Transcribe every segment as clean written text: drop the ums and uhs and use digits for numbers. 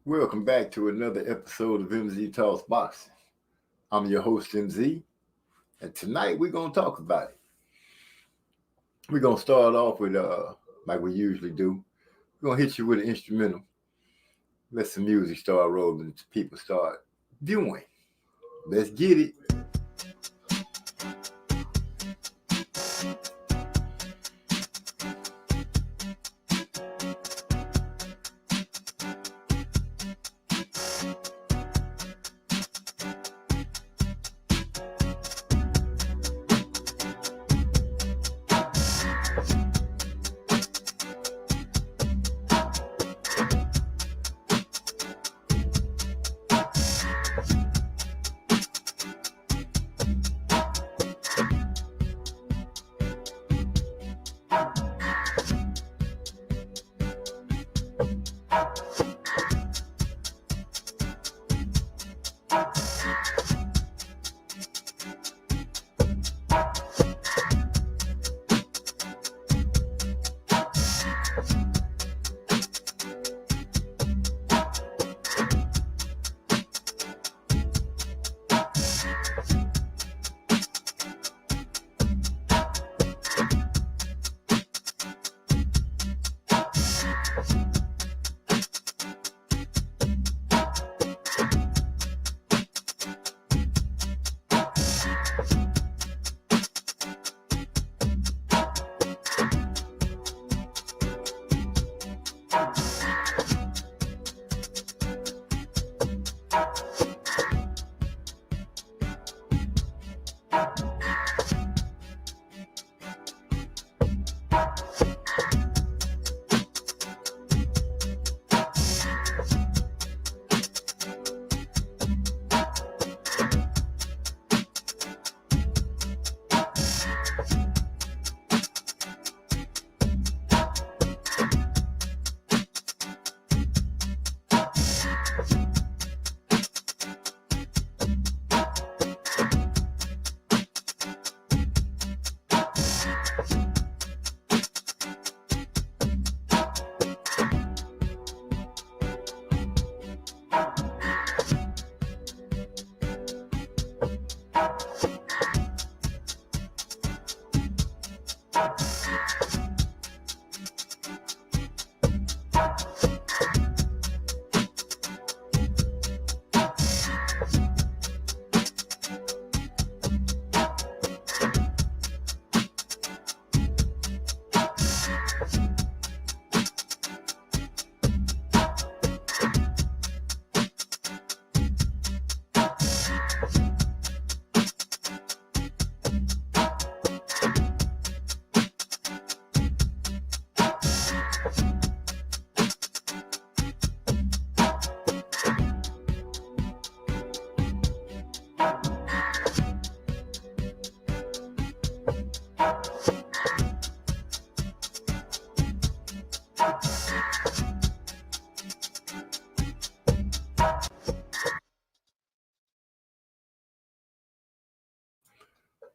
Welcome back to another episode of MZ Talks Boxing. I'm your host, MZ, and tonight we're going to talk about it. We're going to start off with, like we usually do, we're going to hit you with an instrumental. Let some music start rolling, people start viewing. Let's get it.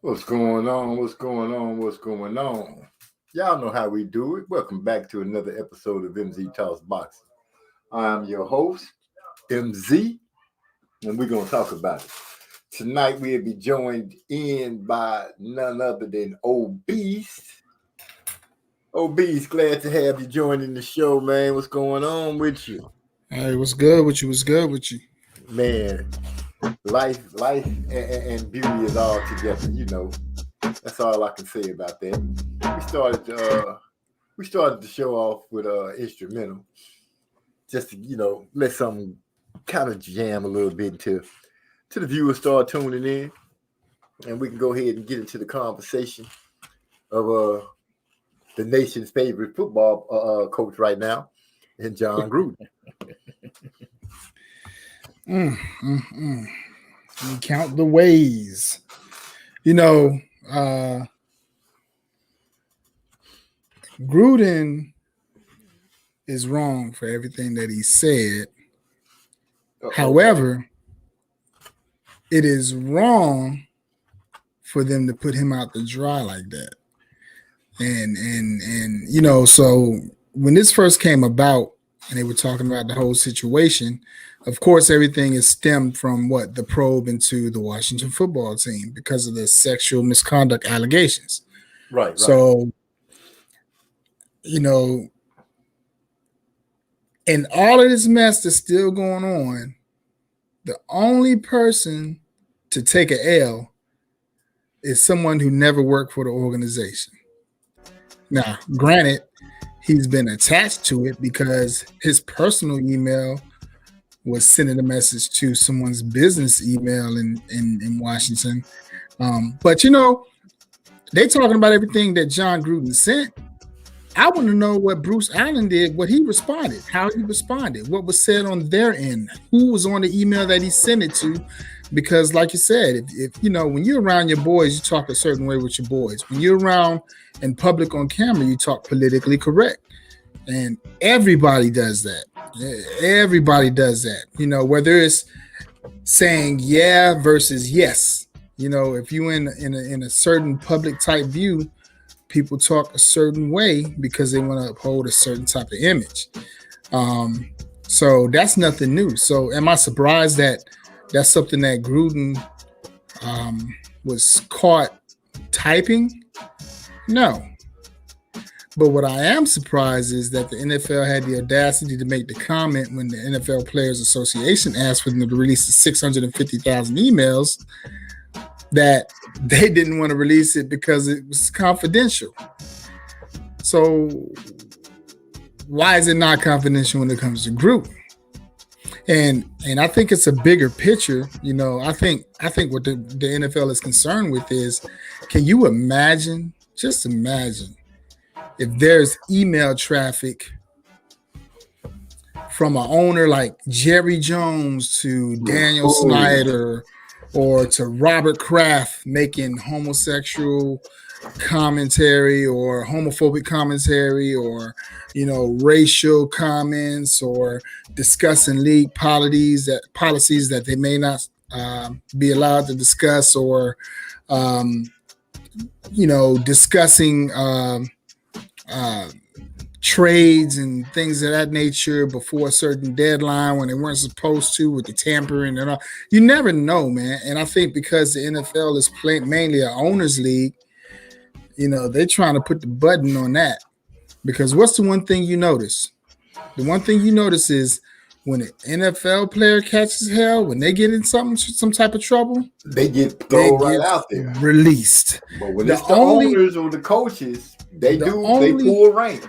What's going on? What's going on? What's going on? Y'all know how we do it. Welcome back to another episode of MZ Talks Boxing. I'm your host, MZ, and we're going to talk about it. Tonight we'll be joined in by none other than Obese. Obese, glad to have you joining the show, man. What's going on with you? Hey, what's good with you? What's good with you? Man, life and beauty is all together, you know. That's all I can say about that. We started the show off with instrumental, just to let something kind of jam a little bit until the viewers start tuning in, and we can go ahead and get into the conversation of the nation's favorite football coach right now, and Jon Gruden. You count the ways. Gruden is wrong for everything that he said. However, it is wrong for them to put him out to dry like that. And so when this first came about, and they were talking about the whole situation. Of course, everything is stemmed from what the probe into the Washington football team because of the sexual misconduct allegations. Right. So, you know, and all of this mess that's still going on, the only person to take an L is someone who never worked for the organization. Now, granted, he's been attached to it because his personal email was sending a message to someone's business email in Washington. But, you know, they talking about everything that Jon Gruden sent. I want to know what Bruce Allen did, what he responded, how he responded, what was said on their end, who was on the email that he sent it to. Because, like you said, if you know, when you're around your boys, you talk a certain way with your boys. When you're around in public on camera, you talk politically correct. And everybody does that. Everybody does that. You know, whether it's saying yeah versus yes. You know, if you in a certain public type view, people talk a certain way because they want to uphold a certain type of image. So that's nothing new. So am I surprised that that's something that Gruden was caught typing? No. But what I am surprised is that the NFL had the audacity to make the comment when the NFL Players Association asked for them to release the 650,000 emails that they didn't want to release it because it was confidential. So why is it not confidential when it comes to Gruden? And I think it's a bigger picture. You know, I think what the NFL is concerned with is, can you imagine, just imagine, if there's email traffic from an owner like Jerry Jones to Daniel Snyder or to Robert Kraft making homosexual commentary or homophobic commentary or, you know, racial comments or discussing league policies that they may not be allowed to discuss or, you know, discussing trades and things of that nature before a certain deadline when they weren't supposed to, with the tampering and all. You never know, man. And I think because the NFL is mainly an owners league, you know, they're trying to put the button on that. Because what's the one thing you notice? The one thing you notice is when an NFL player catches hell, when they get in some type of trouble, they get thrown right out there, released. But when it's the owners or the coaches, they pull ranks.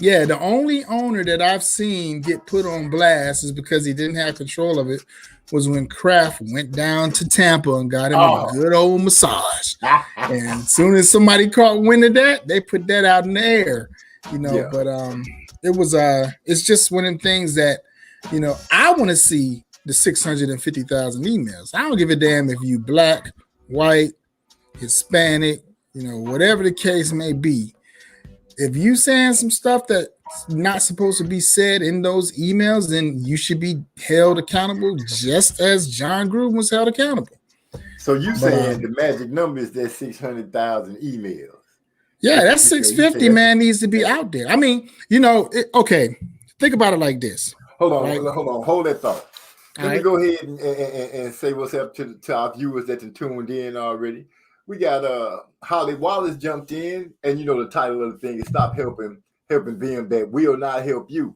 Yeah, the only owner that I've seen get put on blast is because he didn't have control of it was when Kraft went down to Tampa and got him a good old massage. And as soon as somebody caught wind of that, they put that out in the air, you know. Yeah. But it's just one of them things that, you know, I want to see the 650,000 emails. I don't give a damn if you black, white, Hispanic, you know, whatever the case may be. If you saying some stuff that's not supposed to be said in those emails, then you should be held accountable just as Jon Gruden was held accountable. So you saying the magic number is that 600,000 emails? Yeah, that 650, man, needs to be out there. I mean, you know, okay, think about it like this. Hold on, hold that thought. Let me go ahead and say what's up to our viewers that have tuned in already. We got Holly Wallace jumped in, and you know the title of the thing is "Stop helping them that will not help you."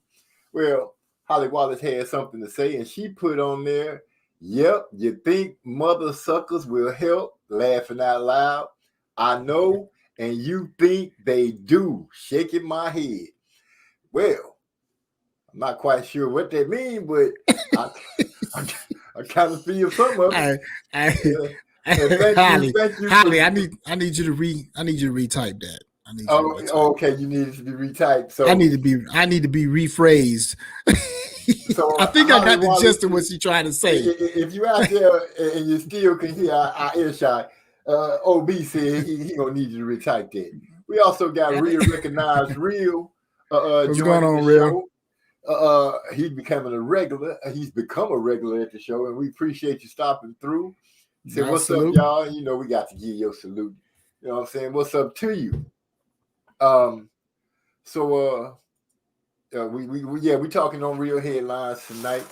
Well, Holly Wallace had something to say, and she put on there, "Yep, you think mother suckers will help?" Laughing out loud. I know, and you think they do. Shaking my head. Well, I'm not quite sure what that means, but I kind of feel some of it. Holly, I need you to retype that. Okay, you need it to be retyped. So I need to be rephrased. So I think I got the gist of what she's trying to say. If you're out there and you still can hear our earshot, OB said he gonna need you to retype that. We also got Real Recognized Real. What's going on, Real? He's becoming a regular. He's become a regular at the show, and we appreciate you stopping through. He said, "What's up, y'all?" You know, we got to give you a salute. You know what I'm saying? What's up to you? So we talking on real headlines tonight.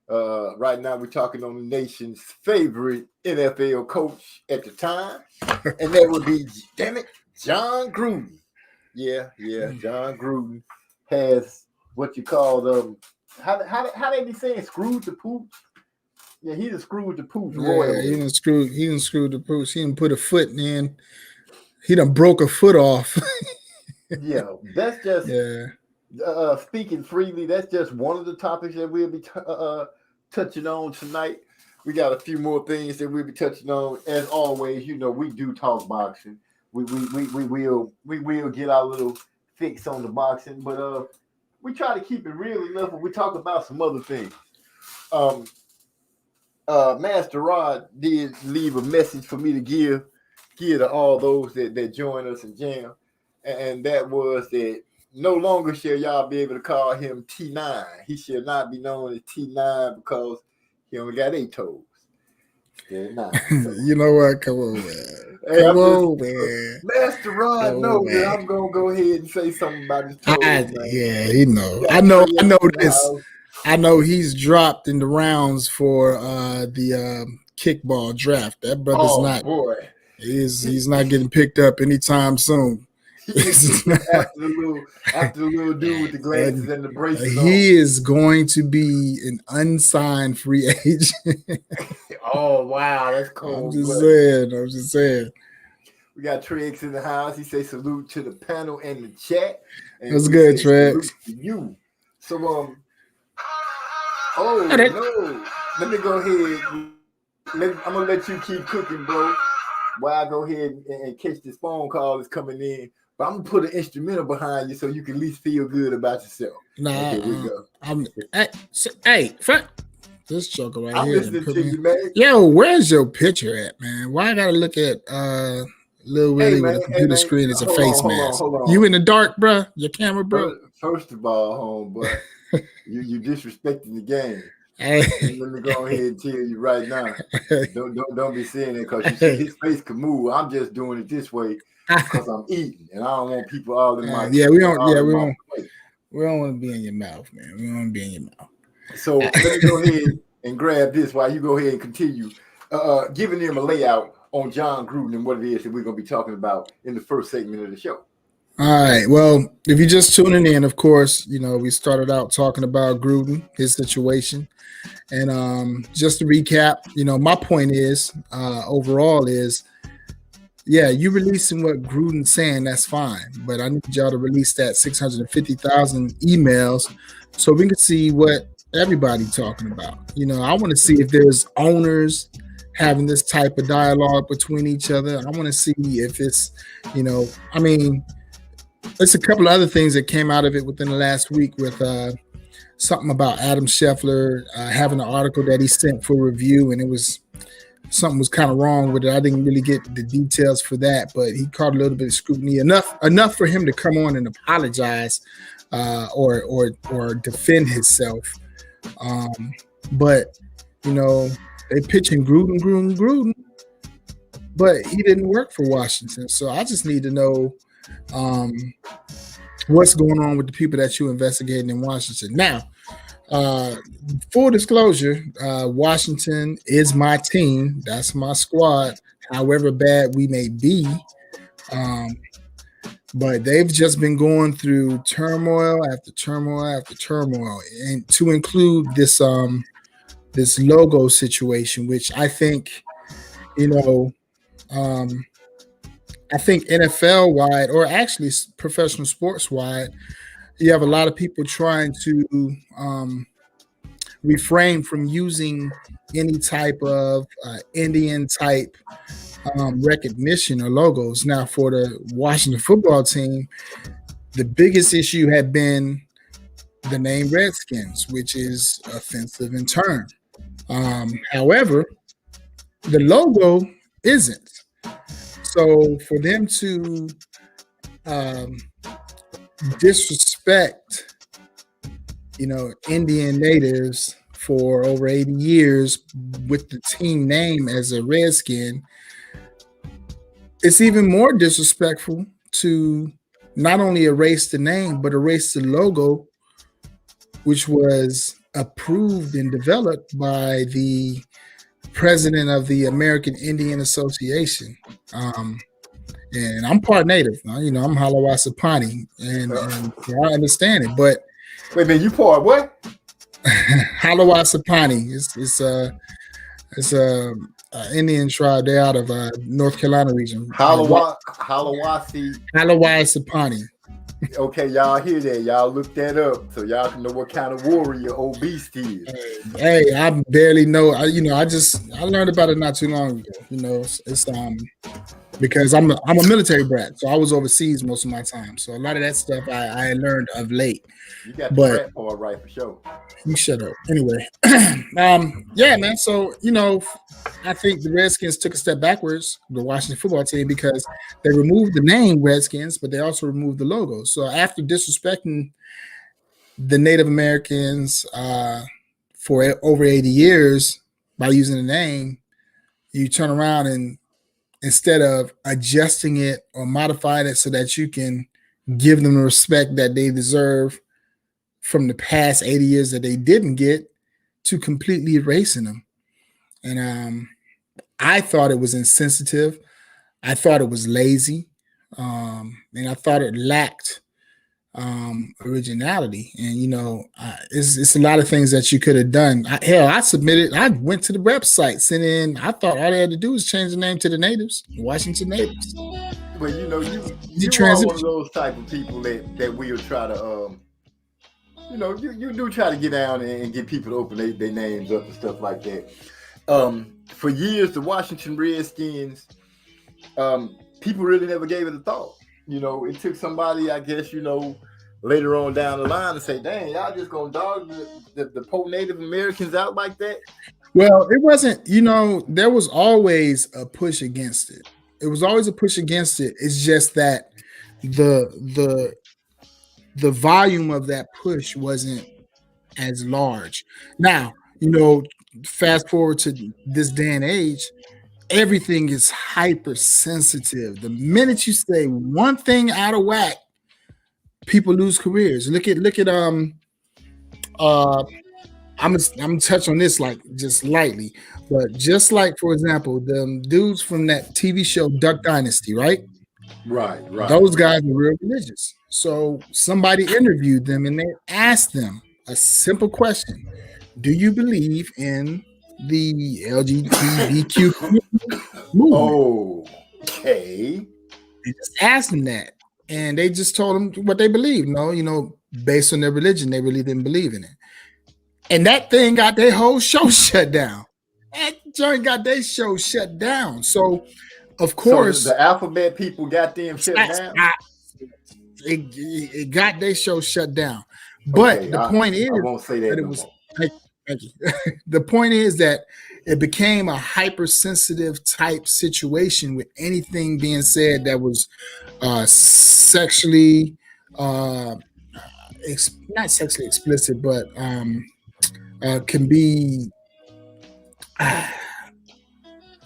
Right now we're talking on the nation's favorite NFL coach at the time, and that would be, damn it, John Gruden. Yeah, John Gruden has what you call how they be saying, screwed the pooch. Yeah, he's a screwed the pooch royal. He didn't screw the pooch. He didn't put a foot in. He done broke a foot off. Yeah, that's just speaking freely. That's just one of the topics that we'll be touching on tonight. We got a few more things that we'll be touching on. As always, we do talk boxing. We will get our little fix on the boxing, but we try to keep it real enough when we talk about some other things. Master Rod did leave a message for me to give to all those that join us in jam, and that was that no longer shall y'all be able to call him T9. He shall not be known as T9 because he only got 8 toes. You know what? Come on, man. Come on, man. Master Rod, man. I'm gonna go ahead and say something about his toes. He know. I know this. I know he's dropped in the rounds for the kickball draft. That brother's he's not getting picked up anytime soon. after the little dude with the glasses and the braces he is going to be an unsigned free agent. Oh wow, that's cool. I'm just saying. We got Trex in the house. He says salute to the panel and the chat. And that's good, Trex. You. So no. Let me go ahead. I'm gonna let you keep cooking, bro. While I go ahead and catch this phone call that's coming in. But I'm gonna put an instrumental behind you so you can at least feel good about yourself. Nah, here we go. Hey, this joker right I'm here. Listening to you, man. Yo, where's your picture at, man? Why I gotta look at Lil Willie with a computer screen as a face mask? Hold on. You in the dark, bro? Your camera, bro? First of all, homeboy, you disrespecting the game. Hey. Let me go ahead and tell you right now. Don't be saying it because you see his face can move. I'm just doing it this way because I'm eating, and I don't want people all in my we don't want to be in your mouth, man. We don't want to be in your mouth. So let me go ahead and grab this while you go ahead and continue giving them a layout on John Gruden and what it is that we're going to be talking about in the first segment of the show. All right. Well, if you're just tuning in, of course, we started out talking about Gruden, his situation. And just to recap, my point is overall is, you releasing what Gruden's saying, that's fine. But I need y'all to release that 650,000 emails so we can see what everybody talking about. I want to see if there's owners having this type of dialogue between each other. I want to see if it's, there's a couple of other things that came out of it within the last week with something about Adam Scheffler having an article that he sent for review, and something was kind of wrong with it. I didn't really get the details for that, but he caught a little bit of scrutiny, enough for him to come on and apologize or defend himself. But they pitching Gruden, but he didn't work for Washington. So I just need to know what's going on with the people that you investigating in Washington. Now, full disclosure, Washington is my team. That's my squad, however bad we may be. But they've just been going through turmoil after turmoil after turmoil, and to include this this logo situation, which I think, I think NFL wide, or actually professional sports wide, you have a lot of people trying to refrain from using any type of Indian type recognition or logos. Now, for the Washington football team, the biggest issue had been the name Redskins, which is offensive in turn. However, the logo isn't. So for them to disrespect, Indian natives for over 80 years with the team name as a Redskin, it's even more disrespectful to not only erase the name, but erase the logo which was approved and developed by the president of the American Indian Association. And I'm part Native. I'm Halawa Sapani, and I understand it. But wait a minute, you part what? Halawa Sapani. It's a Indian tribe. They're out of North Carolina region. Halawasi. Halawa Sapani. Okay, y'all hear that? Y'all look that up so y'all can know what kind of warrior Old Beast is. Hey, I barely know. I learned about it not too long ago. It's because I'm a military brat, so I was overseas most of my time. So a lot of that stuff I learned of late. You got the brat part right for sure. You shut up. Anyway, yeah, man. So I think the Redskins took a step backwards, the Washington football team, because they removed the name Redskins, but they also removed the logo. So after disrespecting the Native Americans for over 80 years by using the name, you turn around and instead of adjusting it or modifying it so that you can give them the respect that they deserve from the past 80 years that they didn't get, to completely erasing them. And I thought it was insensitive. I thought it was lazy. And I thought it lacked originality. And, it's a lot of things that you could have done. I submitted. I went to the website, sent in. I thought all they had to do was change the name to the Natives, Washington Natives. Well, you are one of those type of people that will try to, you do try to get down and get people to open their names up and stuff like that. For years, the Washington Redskins, people really never gave it a thought. It took somebody, I guess, later on down the line to say, dang, y'all just gonna dog the poor Native Americans out like that? Well, it wasn't, there was always a push against it. It was always a push against it. It's just that the volume of that push wasn't as large. Now, fast forward to this day and age, everything is hypersensitive. The minute you say one thing out of whack, people lose careers. Look at I'm gonna touch on this like just lightly, but just like, for example, the dudes from that TV show Duck Dynasty, right? Right. Those guys are real religious. So somebody interviewed them and they asked them a simple question: do you believe in the LGBTQ movement? Okay. They just asked them that, and they just told them what they believe. Based on their religion, they really didn't believe in it. And that thing got their whole show shut down. That joint got their show shut down. So, of course, the alphabet people got them shut down. It got their show shut down. But the point is, I won't say that it was. Thank you. The point is that it became a hypersensitive type situation with anything being said that was sexually, not sexually explicit, but can be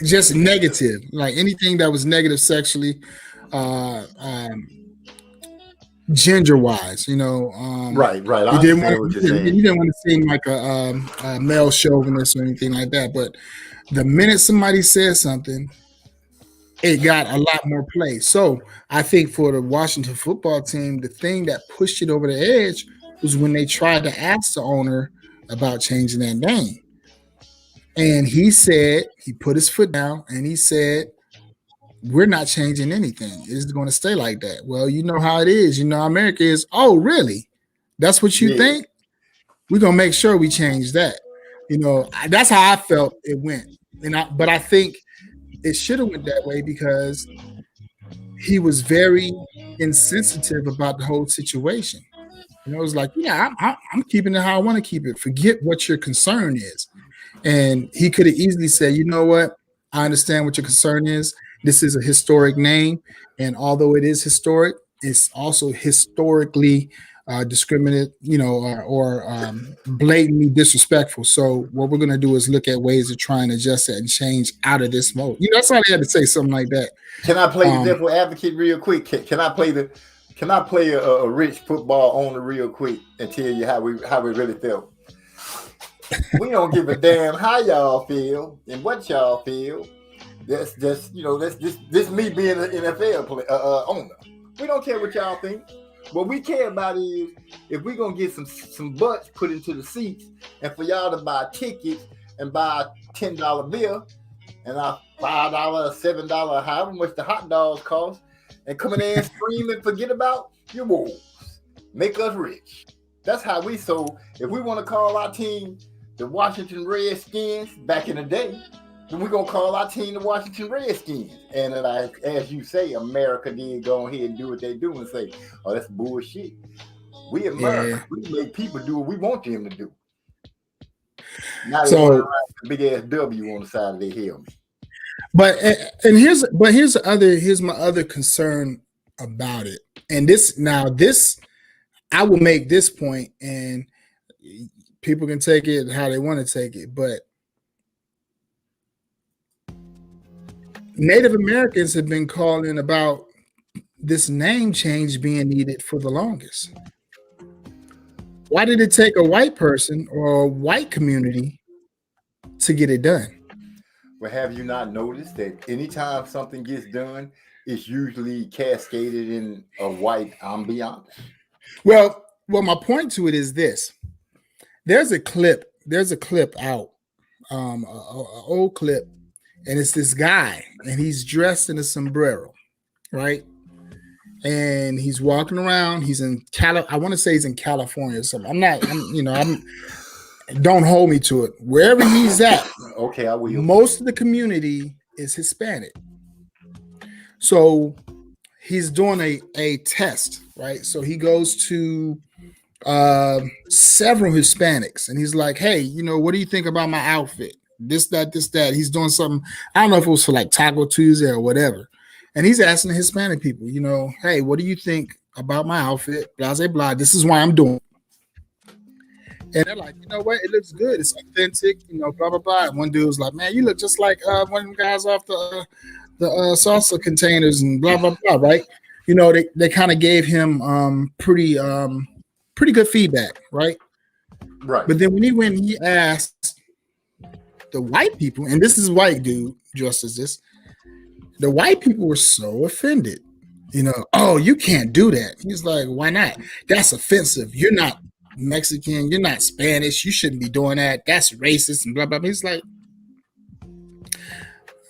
just negative, like anything that was negative sexually, gender-wise, right. You didn't want to seem like a male chauvinist or anything like that. But the minute somebody says something, it got a lot more play. So I think for the Washington football team, the thing that pushed it over the edge was when they tried to ask the owner about changing that name. And he put his foot down and he said, we're not changing anything. It's going to stay like that. Well, you know how it is. America is, oh, really? That's what you think? We're going to make sure we change that. That's how I felt it went. But I think it should have went that way because he was very insensitive about the whole situation. It was like, yeah, I'm keeping it how I want to keep it. Forget what your concern is. And he could have easily said, you know what? I understand what your concern is. This is a historic name. And although it is historic, it's also historically discriminate, or blatantly disrespectful. So what we're going to do is look at ways of trying to adjust it and change out of this mode. That's why they had to say something like that. Can I play the devil advocate real quick? Can I play the Can I play a rich football owner real quick and tell you how we really felt? We don't give a damn how y'all feel and what y'all feel. That's just this me being an NFL owner. We don't care what y'all think. What we care about is if we're gonna get some butts put into the seats, and for y'all to buy tickets and buy a $10 bill and a $5, $7, however much the hot dogs cost, and come in there and scream and forget about your wolves. Make us rich. That's how we. So if we want to call our team the Washington Redskins back in the day, then we're gonna call our team the Washington Redskins. And as you say, America did go ahead and do what they do and say, "Oh, that's bullshit." We America, we make people do what we want them to do. Now they want to write a big ass W on the side of their helmet. But here's my other concern about it. And this I will make this point, and people can take it how they want to take it, but Native Americans have been calling about this name change being needed for the longest. Why did it take a white person or a white community to get it done? Well, have you not noticed that anytime something gets done, it's usually cascaded in a white ambiance? Well, my point to it is this. There's a clip out, an old clip, and it's this guy, and he's dressed in a sombrero, right? And he's walking around. He's in I want to say he's in California or something. Don't hold me to it. Wherever he's at, okay, I will. Most of the community is Hispanic. So he's doing a test, right? So he goes to several Hispanics, and he's like, "Hey, what do you think about my outfit? This, that." He's doing something. I don't know if it was for like Taco Tuesday or whatever. And he's asking the Hispanic people, "Hey, what do you think about my outfit? Blah, blah, blah. This is why I'm doing it." And they're like, "You know what? It looks good. It's authentic, blah, blah, blah." And one dude was like, "Man, you look just like one of them guys off the salsa containers and blah, blah, blah," right? They kind of gave him pretty good feedback, right? Right. But then when he asked the white people, and this is white dude dressed as this, the white people were so offended. "Oh, you can't do that." He's like, "Why not? That's offensive. You're not Mexican, you're not Spanish, you shouldn't be doing that. That's racist," and blah, blah, blah. He's like,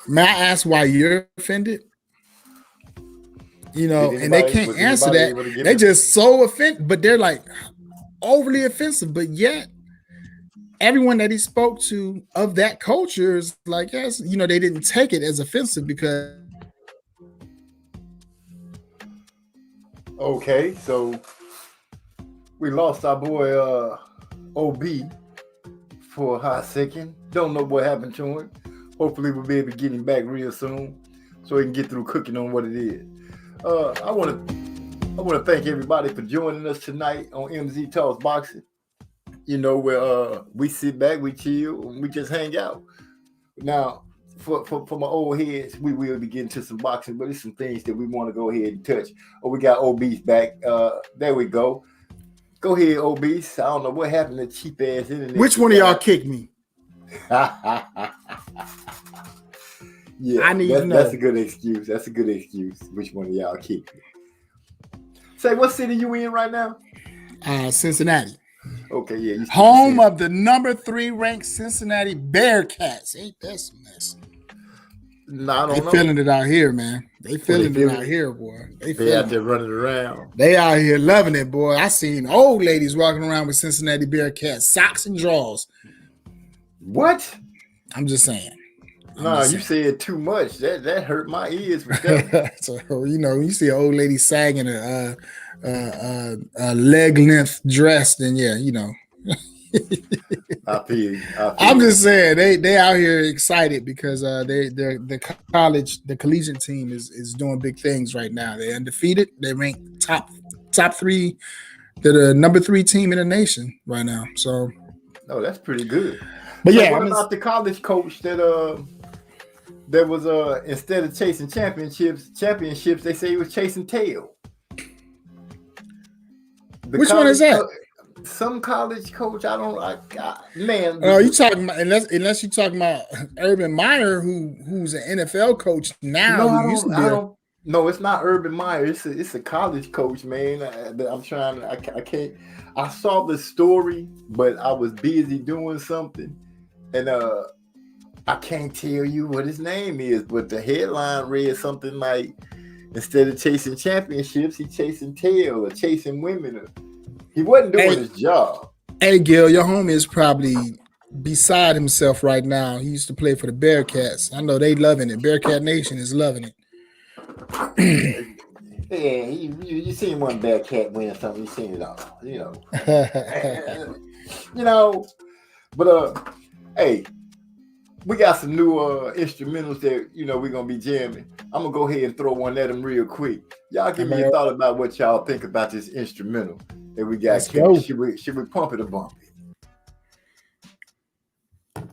"May I ask why you're offended?" And they can't answer that. They just so offended, but they're like overly offensive. But yet, everyone that he spoke to of that culture is like, yes, they didn't take it as offensive because. Okay, so we lost our boy OB for a hot second. Don't know what happened to him. Hopefully we'll be able to get him back real soon so he can get through cooking on what it is. I want to thank everybody for joining us tonight on MZ Talks Boxing. Where we sit back, we chill, and we just hang out. Now, for my old heads, we will be getting to some boxing, but there's some things that we want to go ahead and touch. Oh, we got OB's back. There we go. Go ahead, OB's. I don't know what happened to cheap ass internet. Which one of y'all kicked me? Yeah, I need to know. That's a good excuse. That's a good excuse. Which one of y'all kicked me? Say, what city you in right now? Cincinnati. Okay, yeah. Home of the number 3 ranked Cincinnati Bearcats. Ain't that some mess? No, I don't know. They feeling it out here, man. They feeling it out here, boy. They out there running around. They out here loving it, boy. I seen old ladies walking around with Cincinnati Bearcats socks and drawers. What? I'm just saying. You said too much. That hurt my ears. So you see an old lady sagging a leg length dress, then yeah, I feel you. I'm just saying they out here excited because the collegiate team is doing big things right now. They're undefeated. They rank top 3. They're the number 3 team in the nation right now. So, no, that's pretty good. But so what about the college coach that was instead of chasing championships, they say he was chasing tail. Which one is that? Some college coach. I don't man. Oh, you talking about unless you're talking about Urban Meyer, who's an NFL coach now. I don't. No, it's not Urban Meyer. It's a college coach, man. I'm trying. I can't. I saw the story, but I was busy doing something, and I can't tell you what his name is. But the headline read something like, instead of chasing championships, he's chasing tail or chasing women. He wasn't doing his job. Hey, Gil, your homie is probably beside himself right now. He used to play for the Bearcats. I know they loving it. Bearcat Nation is loving it. Yeah, you seen one Bearcat win something. You seen it all, But hey, we got some new instrumentals that we're gonna be jamming. I'm gonna go ahead and throw one at them real quick. Y'all give me a thought about what y'all think about this instrumental that we got. Should we pump it or bump it?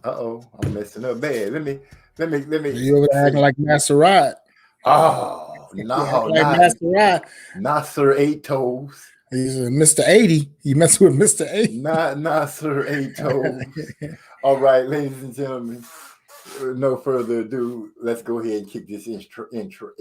I'm messing up bad. Let me. You over acting like Master Rod. Oh no, like Master Rod. Not Sir Eight Toes. He's Mr. 80. You mess with Mr. 80. Not Sir Eight Toes. All right, ladies and gentlemen. No further ado. Let's go ahead and kick this instrumental.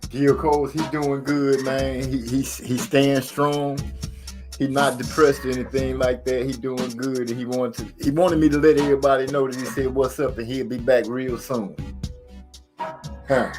Gil Coles, he's doing good, man. He's staying strong. He's not depressed or anything like that. He's doing good, and he wanted me to let everybody know that he said what's up, and he'll be back real soon. Huh.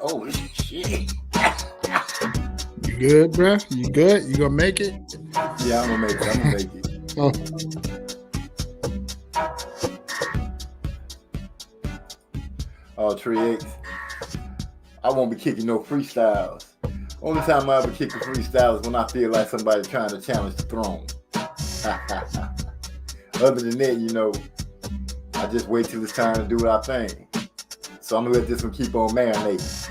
Oh shit! You good, bro? You good? You gonna make it? Yeah, I'm gonna make it. Oh. Oh, Trey X. I won't be kicking no freestyles. Only time I ever kick a freestyle is when I feel like somebody trying to challenge the throne. Other than that, I just wait till it's time to do what I think. So I'm gonna let this one keep on marinating.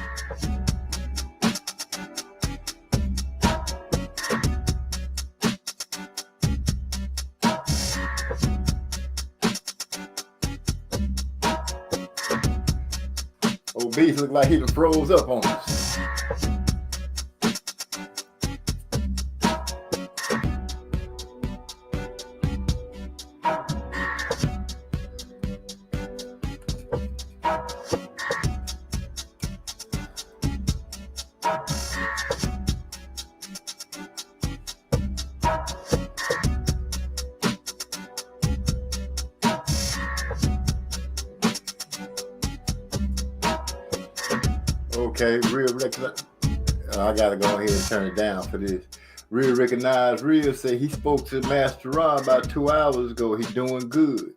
Old Beast look like he done froze up on us. Okay, Real Recognize. I gotta go ahead and turn it down for this. Real Recognize Real say he spoke to Master Ron about 2 hours ago. He's doing good.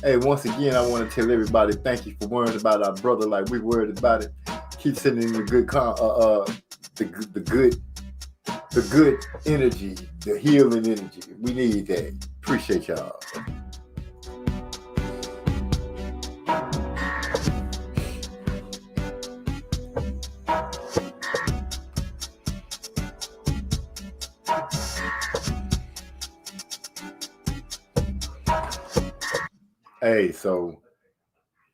Hey, once again, I want to tell everybody thank you for worrying about our brother like we worried about it. Keep sending the good energy, the healing energy. We need that. Appreciate y'all. Hey, so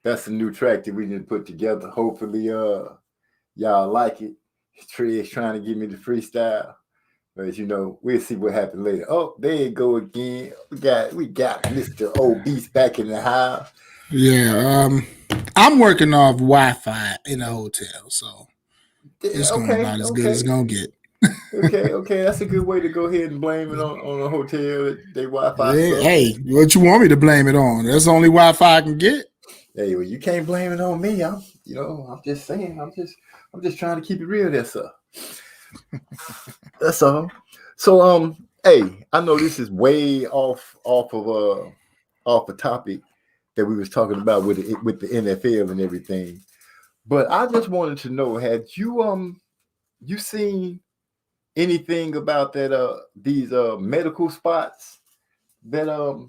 that's a new track that we didn't put together. Hopefully, y'all like it. Trey is trying to give me the freestyle, but we'll see what happens later. Oh, there you go again. We got Mr. Old Beast back in the house. Yeah, I'm working off Wi-Fi in a hotel, so it's going about as good as it's gonna get. Okay, that's a good way to go ahead and blame it on the hotel that they Wi-Fi suck. Hey, what you want me to blame it on? That's the only Wi-Fi I can get. Hey, well, you can't blame it on me. I'm just saying. I'm just trying to keep it real there, sir. That's all. So, hey, I know this is way off a topic that we was talking about with the NFL and everything, but I just wanted to know: had you seen anything about that these medical spots that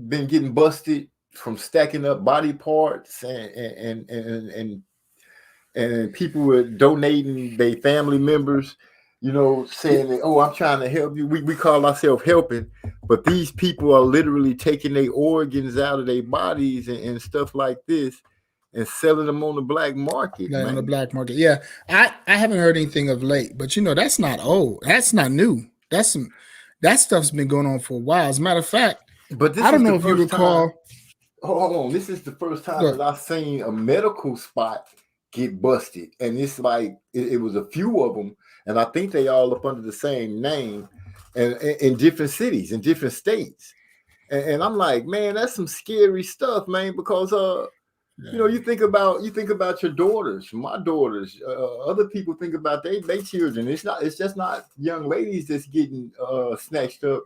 been getting busted from stacking up body parts and people were donating their family members, saying that, oh, I'm trying to help you. We call ourselves helping, but these people are literally taking their organs out of their bodies and stuff like this and selling them on the black market. On the black market. Yeah. I haven't heard anything of late, but that's not old. That's not new. That stuff's been going on for a while. As a matter of fact, but I don't know if you recall. Hold on. This is the first time that I've seen a medical spot get busted. And it's like it was a few of them. And I think they all up under the same name and in different cities, in different states. And I'm like, man, that's some scary stuff, man, because you think about your daughters, my daughters, other people think about their children. It's just not young ladies that's getting snatched up,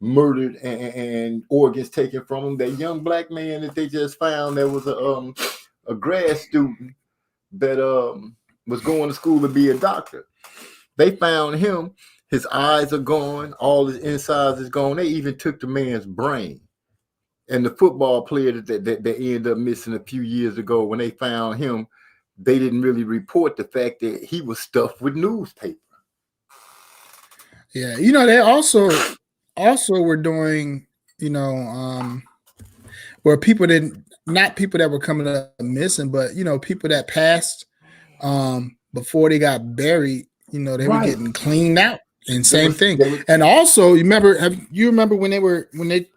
murdered, and organs taken from them. That young black man that they just found that was a grad student that was going to school to be a doctor. They found him. His eyes are gone. All his insides is gone. They even took the man's brain. And the football player that they ended up missing a few years ago, when they found him, they didn't really report the fact that he was stuffed with newspaper. Yeah, they also were doing, where people not people that were coming up missing, but people that passed before they got buried. They were getting cleaned out, and same thing. And also, you remember when they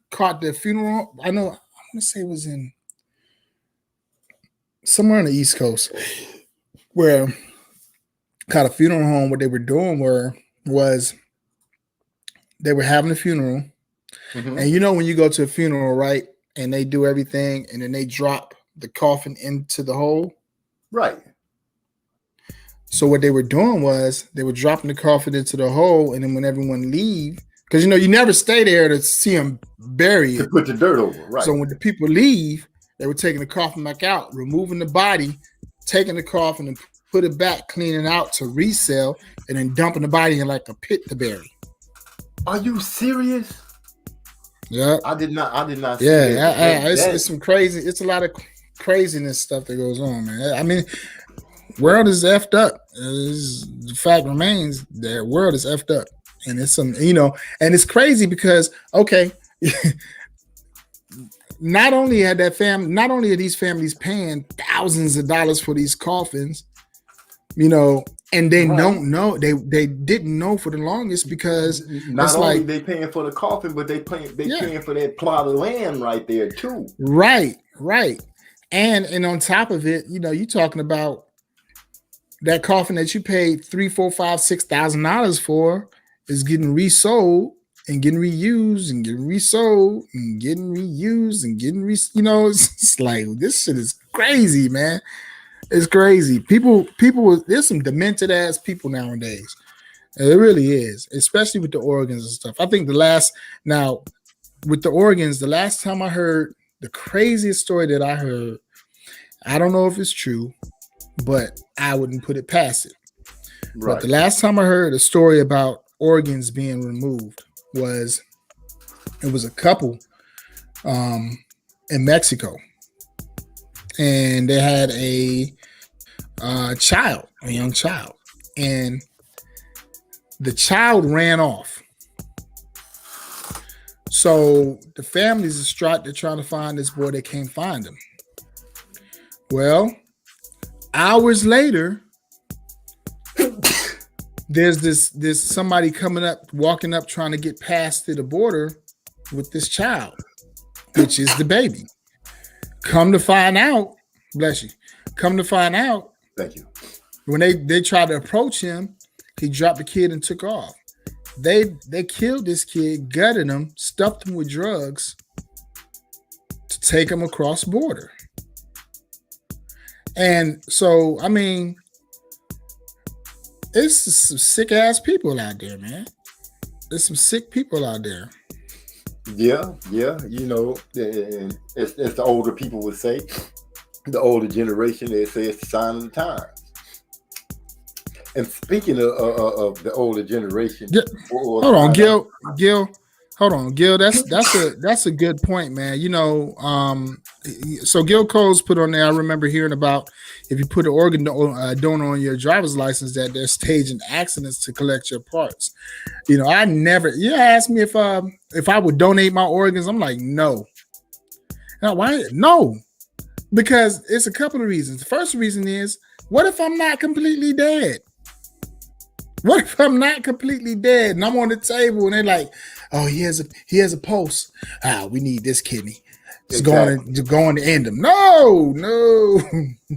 caught the funeral? I want to say it was in somewhere on the East Coast, where caught a funeral home. What they were doing was they were having a funeral, and when you go to a funeral, right, and they do everything, and then they drop the coffin into the hole, right. So what they were doing was they were dropping the coffin into the hole, and then when everyone leave, because you never stay there to see them bury it. To put the dirt over, right. So when the people leave, they were taking the coffin back out, removing the body, taking the coffin and put it back, cleaning out to resell, and then dumping the body in like a pit to bury. Are you serious? Yeah. I did not see that. It's some crazy, it's a lot of craziness stuff that goes on, man. I mean, world is effed up. The fact remains that world is effed up. And it's and it's crazy because, okay, not only are these families paying thousands of dollars for these coffins, and they don't know, they didn't know for the longest, because not only they paying for the coffin, but they paying for that plot of land right there too. Right. And on top of it, you talking about that coffin that you paid $3,000, $4,000, $6,000 for is getting resold and getting reused and getting resold and getting reused and getting it's like, this shit is crazy, man. It's crazy. People, there's some demented ass people nowadays. It really is, especially with the organs and stuff. I think with the organs, the last time I heard the craziest story that I heard, I don't know if it's true, but I wouldn't put it past it. Right. But the last time I heard a story about organs being removed was a couple in Mexico, and they had a young child, and the child ran off. So the family's distraught. They're trying to find this boy. They can't find him. Well, hours later, there's somebody walking up, trying to get past to the border with this child, which is the baby. Come to find out, bless you. Come to find out, thank you. When they tried to approach him, he dropped the kid and took off. They killed this kid, gutted him, stuffed him with drugs to take him across border. And so, I mean, it's some sick ass people out there, man. There's some sick people out there. Yeah. You know, and it's the older people would say, the older generation, they say it's the sign of the times. And speaking of the older generation, hold on, Gil. Hold on, Gil. That's a good point, man. You know, so Gil Coles put on there. I remember hearing about if you put an organ donor on your driver's license, that they're staging accidents to collect your parts. You know, I never. You asked me if I would donate my organs. I'm like, no. Now, why? No, because it's a couple of reasons. The first reason is, what if I'm not completely dead? What if I'm not completely dead and I'm on the table and they're like, oh, he has a pulse. We need this kidney. It's going to end him. No.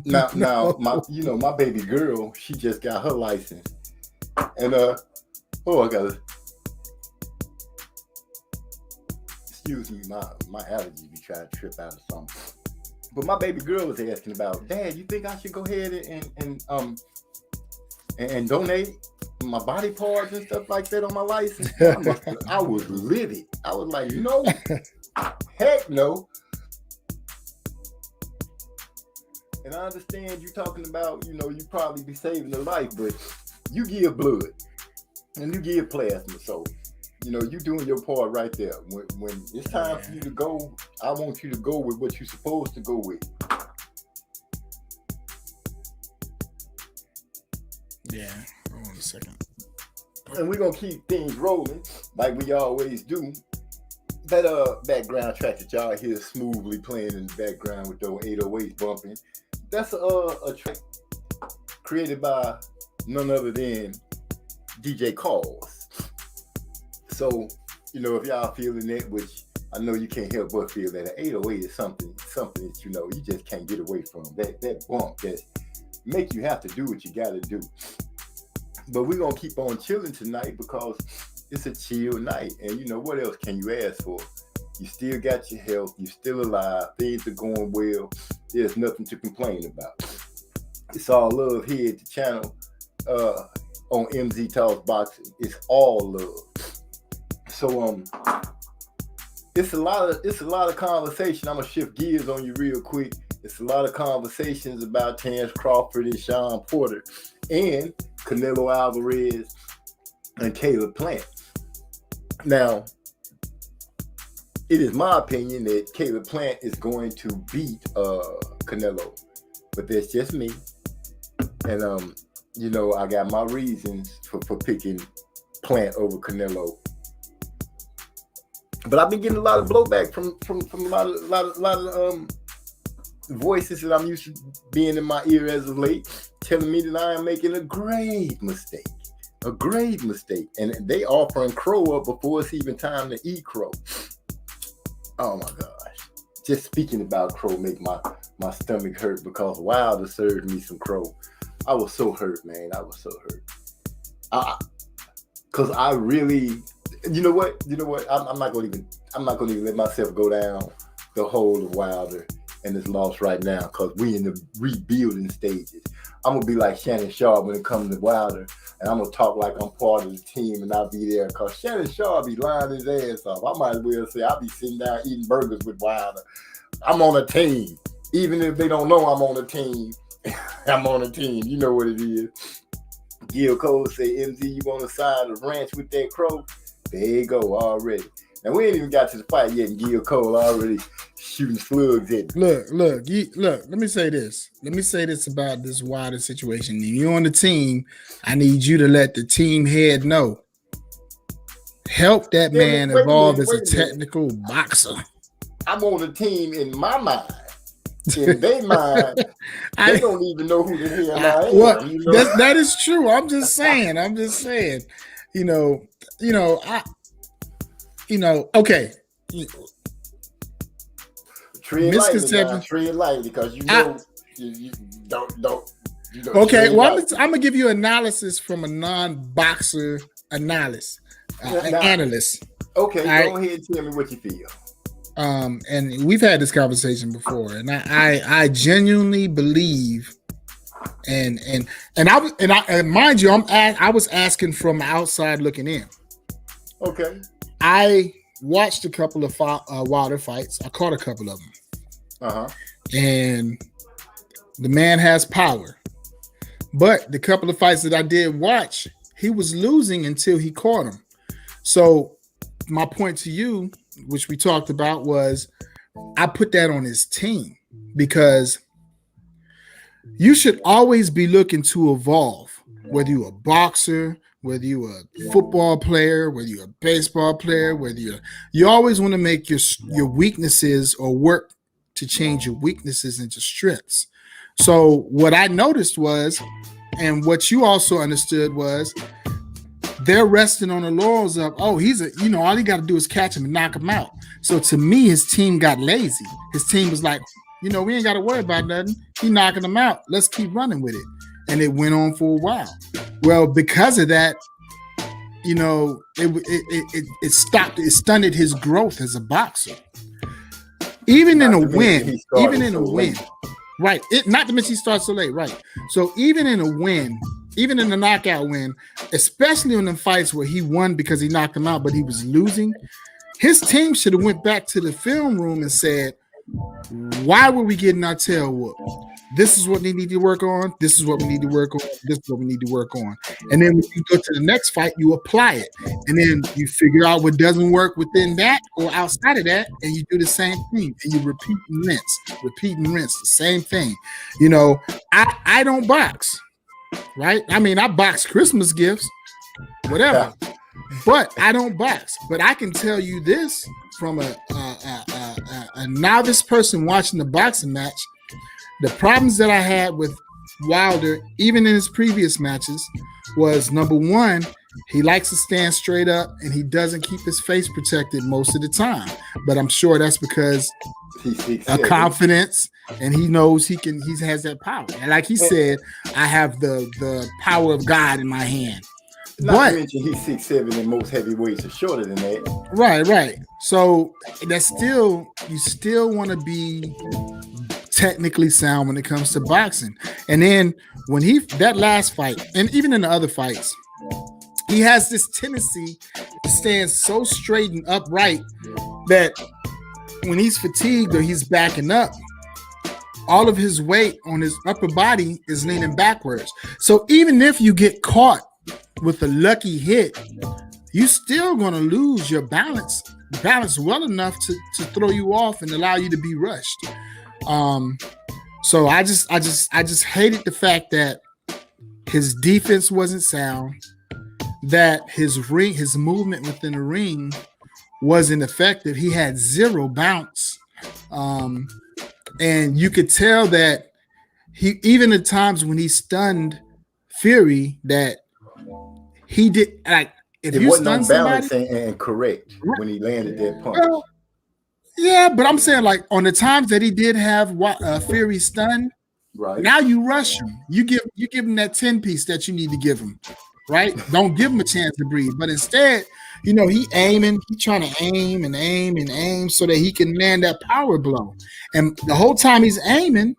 Now, my baby girl, she just got her license, and I gotta. Excuse me, my allergies be trying to trip out of something. But my baby girl was asking about, Dad, you think I should go ahead and donate my body parts and stuff like that on my license? I was livid. I was like, no, heck no. And I understand you talking about, you know, you probably be saving a life, but you give blood and you give plasma. So, you know, you doing your part right there. When it's time for you to go, I want you to go with what you're supposed to go with. Yeah, hold on a second. And we're gonna keep things rolling like we always do. That background track that y'all hear smoothly playing in the background with those 808s bumping, that's a track created by none other than DJ Cause. So, you know, if y'all feeling that, which I know you can't help but feel that, an 808 is something that, you know, you just can't get away from. That bump that make you have to do what you gotta do. But we're gonna keep on chilling tonight because it's a chill night. And you know, what else can you ask for? You still got your health, you're still alive, things are going well, there's nothing to complain about. It's all love here at the channel on MZ Talks Boxing. It's all love. So it's a lot of conversation. I'm gonna shift gears on you real quick. It's a lot of conversations about Terence Crawford and Shawn Porter and Canelo Alvarez and Caleb Plant. Now, it is my opinion that Caleb Plant is going to beat Canelo, but that's just me. And you know, I got my reasons for picking Plant over Canelo. But I've been getting a lot of blowback from a lot of voices that I'm used to being in my ear as of late, telling me that I am making a grave mistake. And they offering Crow up before it's even time to eat Crow. Oh my gosh. Just speaking about Crow make my stomach hurt because Wilder served me some Crow. I was so hurt, man. I was so hurt. Cause I really, you know what? I'm not gonna even let myself go down the hole of Wilder and this loss right now, because we in the rebuilding stages. I'm gonna be like Shannon Sharpe when it comes to Wilder, and I'm gonna talk like I'm part of the team and I'll be there, because Shannon Sharpe be lying his ass off. I might as well say I'll be sitting down eating burgers with Wilder. I'm on a team. Even if they don't know I'm on a team, I'm on a team. You know what it is. Gil Cole say, MZ, you on the side of the ranch with that Crow? There you go already. Now, we ain't even got to the fight yet, and Gil Cole already shooting slugs at me. Look, let me say this. Let me say this about this Wilder situation. If you're on the team, I need you to let the team head know. Help that man evolve as a technical boxer. I'm on the team in my mind. In their mind, they don't even know who the hell I am. Well, you know? that is true. I'm just saying. Okay. Tread lightly, because you know you don't. Okay, well, I'm gonna give you analysis from a non-boxer analyst. Analyst. Okay, go ahead and tell me what you feel. And we've had this conversation before, and I genuinely believe, and mind you, I was asking from outside looking in. Okay. I watched a couple of Wilder fights. I caught a couple of them. And the man has power, but the couple of fights that I did watch, he was losing until he caught him. So my point to you, which we talked about, was I put that on his team, because you should always be looking to evolve, whether you're a boxer, whether you're a football player, whether you're a baseball player, whether you always want to make your weaknesses, or work to change your weaknesses into strengths. So what I noticed was, and what you also understood was, they're resting on the laurels of, all he got to do is catch him and knock him out. So to me, his team got lazy. His team was like, we ain't got to worry about nothing. He knocking him out. Let's keep running with it. And it went on for a while. Well, because of that, it stopped. It stunted his growth as a boxer. Even in a win, right? Not to mention he started so late, right? So even in a win, even in the knockout win, especially in the fights where he won because he knocked him out, but he was losing, his team should have went back to the film room and said, why were we getting our tail whooped? This is what we need to work on. This is what we need to work on. This is what we need to work on. And then when you go to the next fight, you apply it. And then you figure out what doesn't work within that or outside of that, and you do the same thing. And you repeat and rinse, the same thing. I don't box, right? I mean, I box Christmas gifts, whatever. But I don't box. But I can tell you this from a novice person watching the boxing match. The problems that I had with Wilder, even in his previous matches, was number one, he likes to stand straight up and he doesn't keep his face protected most of the time. But I'm sure that's because of confidence, and he knows he has that power. And like he said, I have the power of God in my hand. Not to mention he's 6'7", and most heavyweights are shorter than that. Right. So you still want to be technically sound when it comes to boxing. And then when that last fight, and even in the other fights, he has this tendency to stand so straight and upright that when he's fatigued or he's backing up, all of his weight on his upper body is leaning backwards. So even if you get caught with a lucky hit, you still going to lose your balance well enough to throw you off and allow you to be rushed. So I just hated the fact that his defense wasn't sound, that his movement within the ring wasn't effective. He had zero bounce. And you could tell that he, even at times when he stunned Fury, that he did, like, if you stun somebody, and correct when he landed that punch. Well, yeah, but I'm saying, like, on the times that he did have Fury stunned, right? Now you rush him. You give him that 10-piece that you need to give him, right? Don't give him a chance to breathe. But instead, he trying to aim so that he can land that power blow. And the whole time he's aiming,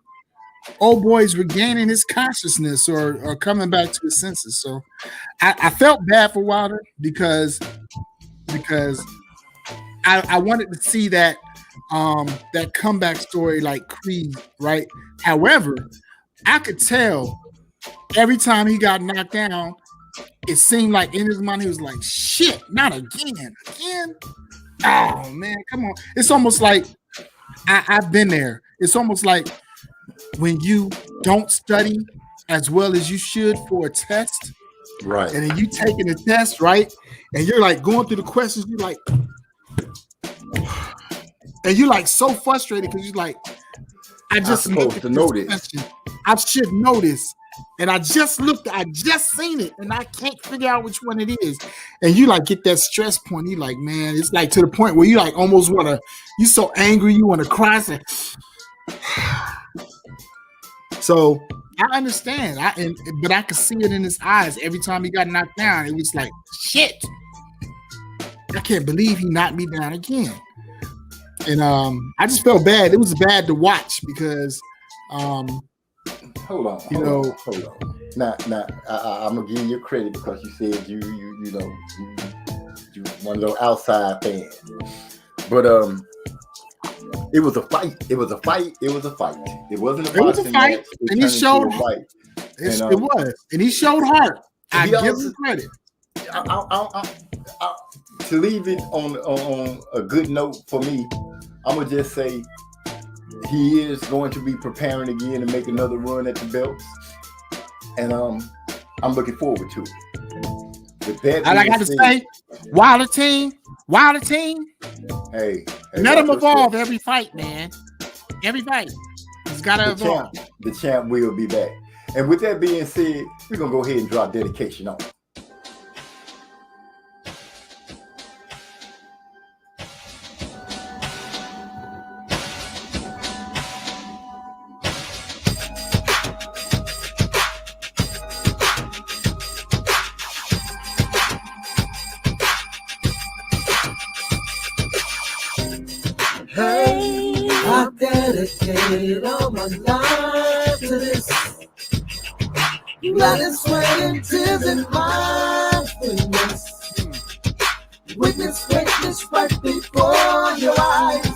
old boy's regaining his consciousness or coming back to his senses. So I felt bad for Wilder because I wanted to see that comeback story like Creed, right? However, I could tell every time he got knocked down, it seemed like in his mind he was like, shit, not again. Oh man, come on. It's almost like I've been there. It's almost like when you don't study as well as you should for a test, right? And then you taking the test, right? And you're like going through the questions, you're like, and you're like so frustrated because you're like, I'm supposed to know this. I should know this. And I just seen it, and I can't figure out which one it is. And you like get that stress point. You like, man, it's like to the point where you like almost want to, you so angry, you want to cry. Say, So I understand. But I could see it in his eyes every time he got knocked down. It was like, shit. I can't believe he knocked me down again. And I just felt bad. It was bad to watch because hold on. Now, I'm gonna give you credit because you said you one of those outside fans. But it was a fight. It wasn't a boxing match. And he showed fight. It was, and he showed heart. I give him credit. To leave it on a good note for me, I'm gonna just say he is going to be preparing again to make another run at the belts, and I'm looking forward to it. With that, I got to say, Wilder team. Hey, let him evolve every fight, man. Every fight, he's got to evolve. The champ will be back. And with that being said, we're gonna go ahead and drop dedication on. Hey, I dedicate all my life to this. Blood and sweat and tears and mindfulness. Witness greatness right before your eyes.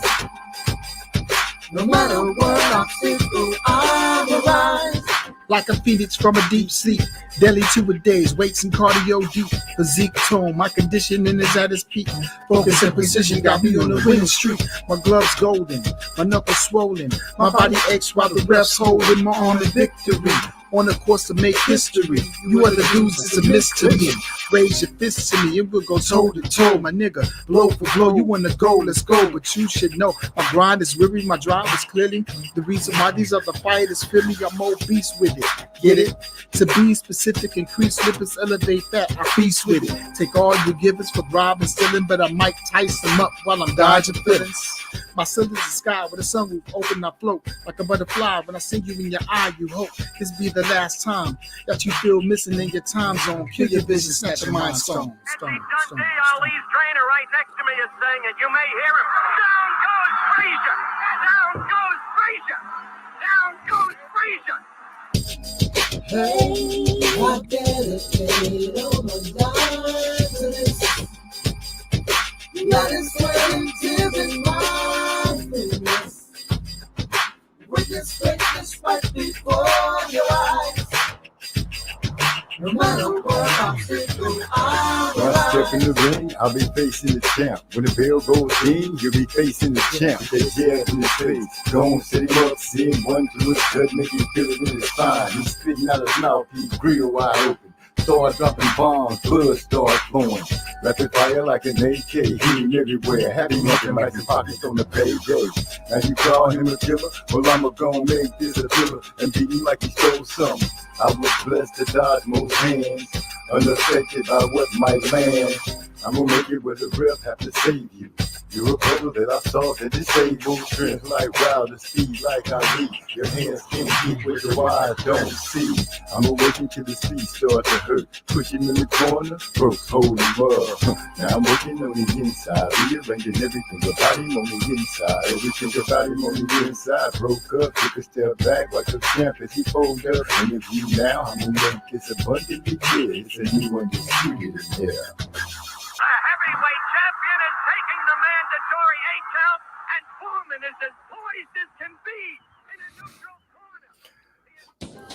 No matter what obstacle I will rise. Like a phoenix from a deep sleep, daily to a days, weights and cardio deep, physique tone, my conditioning is at its peak. Focus and precision got me on the winning streak. My gloves golden, my knuckles swollen, my body aches while the refs holding my arm in victory. On the course to make history, you are the dudes, it's a mystery. Raise your fists to me, and we'll go toe to toe, my nigga. Blow for blow, you wanna go, let's go. But you should know, my grind is weary, my drive is clearly the reason why these other fighters feel me. I'm more beast with it, get it? To be specific, increase lipids, elevate that, I feast with it. Take all you givers for bribe and stealing, but I might tice them up while I'm dodging feelings. My ceiling is the sky with a sunroof open, I float like a butterfly. When I see you in your eye, you hope this be the last time that you feel missing in your time zone. Kill your vision, snatch your mind stone. Ali's trainer right next to me is saying it. You may hear him. Down goes Frazier! Down goes Frazier! Hey, I dedicate all my life to this. Blood and sweat and tears and mindfulness. Witness greatness right before your eyes. No matter what obstacle I When I step in the ring, I'll be facing the champ. When the bell goes in, you'll be facing the champ. That jab in his face, don't set him up, see him run through his gut, make him feel it in his spine. He's spitting out his mouth, he's grill wide open. Start dropping bombs, blood starts flowing. Rapid fire like an AK, hitting everywhere. Happy nothing like his pockets on the payday. Now you call him a killer? Well, I'ma gon' make this a thriller and beat him like he stole something. I was blessed to dodge most hands, unaffected by what might land. I'm gonna make it where the ref have to save you. You're a puzzle that I saw that disabled strength like Wilder, speed like Ali. Your hands can't keep what your eyes don't see. I'm awakened to the speed start to hurt. Pushing in the corner, broke, holding up. Now I'm working on the inside, rearranging everything about him on the inside. Everything about him on the inside. Broke up, took a step back, like a champ as he folded up. And if you now, I'm gonna make this abundantly clear. It's a new undisputed in there. The heavyweight champion is taking the mandatory 8 count, and Foreman is as poised as can be in a neutral corner.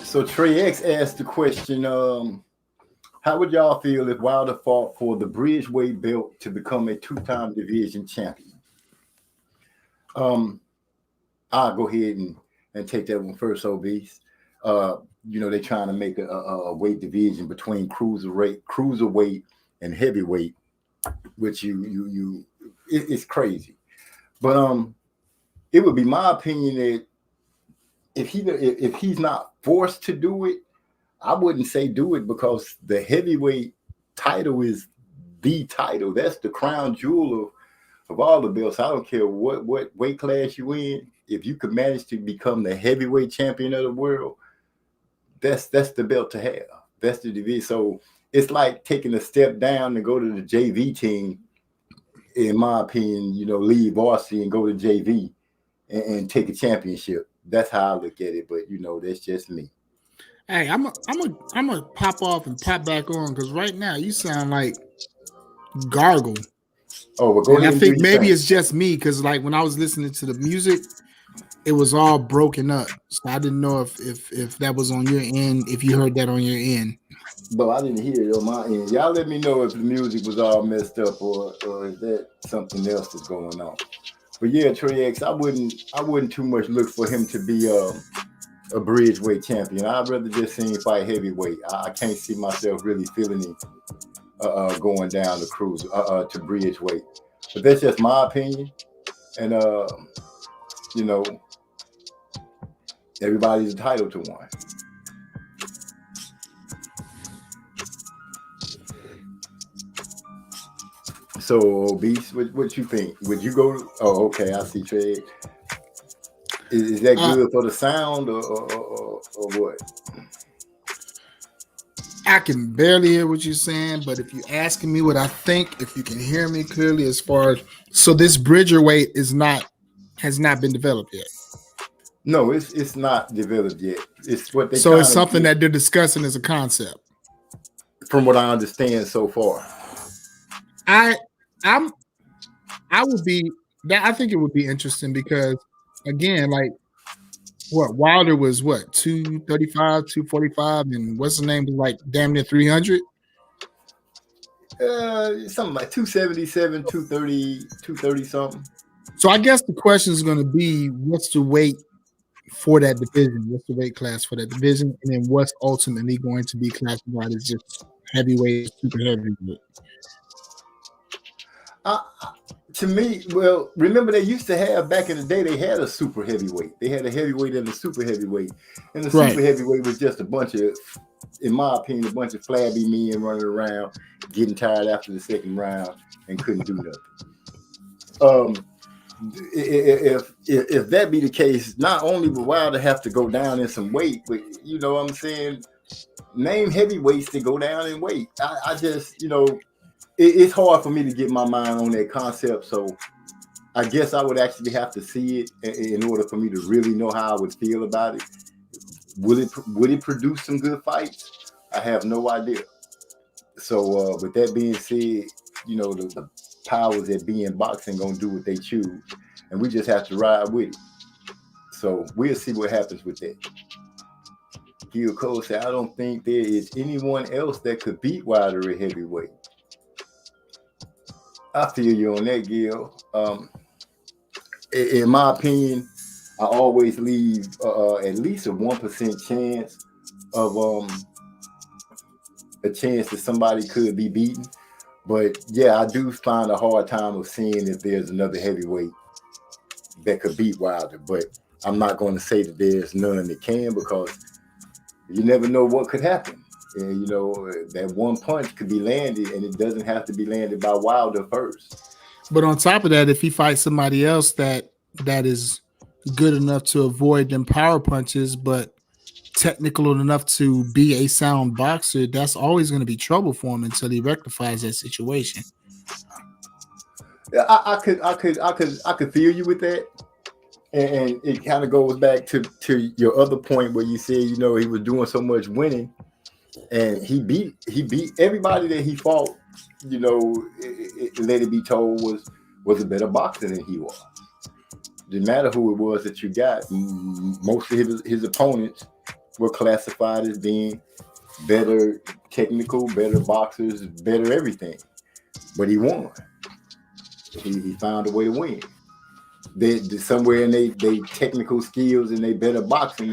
So Trey X asked the question, how would y'all feel if Wilder fought for the Bridgeweight belt to become a 2-time division champion? I'll go ahead and take that one first, Obese. They're trying to make a weight division between cruiserweight and heavyweight, which it's crazy. But it would be my opinion that if he's not forced to do it, I wouldn't say do it, because the heavyweight title is the title. That's the crown jewel of all the belts. I don't care what weight class you in. If you could manage to become the heavyweight champion of the world, that's the belt to have. That's the division. So it's like taking a step down to go to the JV team. In my opinion, leave varsity and go to JV and take a championship. That's how I look at it. But that's just me. Hey, I'm a pop off and pop back on because right now you sound like gargle. Oh, well, go And ahead. I think maybe it's just me because like when I was listening to the music, it was all broken up. So I didn't know if that was on your end, if you heard that on your end. But I didn't hear it on my end. Y'all let me know if the music was all messed up or is that something else that's going on. But yeah, Trey X, I wouldn't too much look for him to be a bridgeweight champion. I'd rather just see him fight heavyweight. I can't see myself really feeling him going down the cruise to bridgeweight. But that's just my opinion. And everybody's entitled to one. So, Obese, what you think? Would you go? Oh, okay, I see, Trey. Is that good for the sound or what? I can barely hear what you're saying, but if you're asking me what I think, if you can hear me clearly, as far as so this bridgerweight has not been developed yet. No, it's not developed yet. It's what they. So it's something that they're discussing as a concept. From what I understand so far, I would be that. I think it would be interesting because again, like what Wilder was 235, 245, and what's the name was like damn near 300. Something like 277, 230, 230 something. So I guess the question is going to be, what's the weight for that division? What's the weight class for that division? And then what's ultimately going to be classified as just heavyweight, super heavyweight? To me, well, remember they used to have back in the day, they had a super heavyweight. They had a heavyweight and a super heavyweight. And the super heavyweight was just a bunch of, in my opinion, a bunch of flabby men running around, getting tired after the second round and couldn't do nothing. If that be the case, not only would Wilder have to go down in some weight, but you know what I'm saying, name heavyweights to go down in weight. I just, it's hard for me to get my mind on that concept. So I guess I would actually have to see it in order for me to really know how I would feel about it. Would it produce some good fights? I have no idea. So with that being said, the powers that be in boxing gonna do what they choose, and we just have to ride with it. So we'll see what happens with that. Gil Cole said, I don't think there is anyone else that could beat Wilder at heavyweight. I feel you on that, Gil. In my opinion, I always leave at least a 1% chance of a chance that somebody could be beaten. But yeah, I do find a hard time of seeing if there's another heavyweight that could beat Wilder. But I'm not going to say that there's none that can, because you never know what could happen. And, that one punch could be landed, and it doesn't have to be landed by Wilder first. But on top of that, if he fights somebody else that is good enough to avoid them power punches, but technical enough to be a sound boxer, that's always going to be trouble for him until he rectifies that situation. I could feel you with that. And it kind of goes back to your other point where you said, he was doing so much winning. And he beat everybody that he fought. Let it be told was a better boxer than he was. Didn't matter who it was that you got. Most of his opponents were classified as being better technical, better boxers, better everything. But he won. He found a way to win. They somewhere in they technical skills and they better boxing,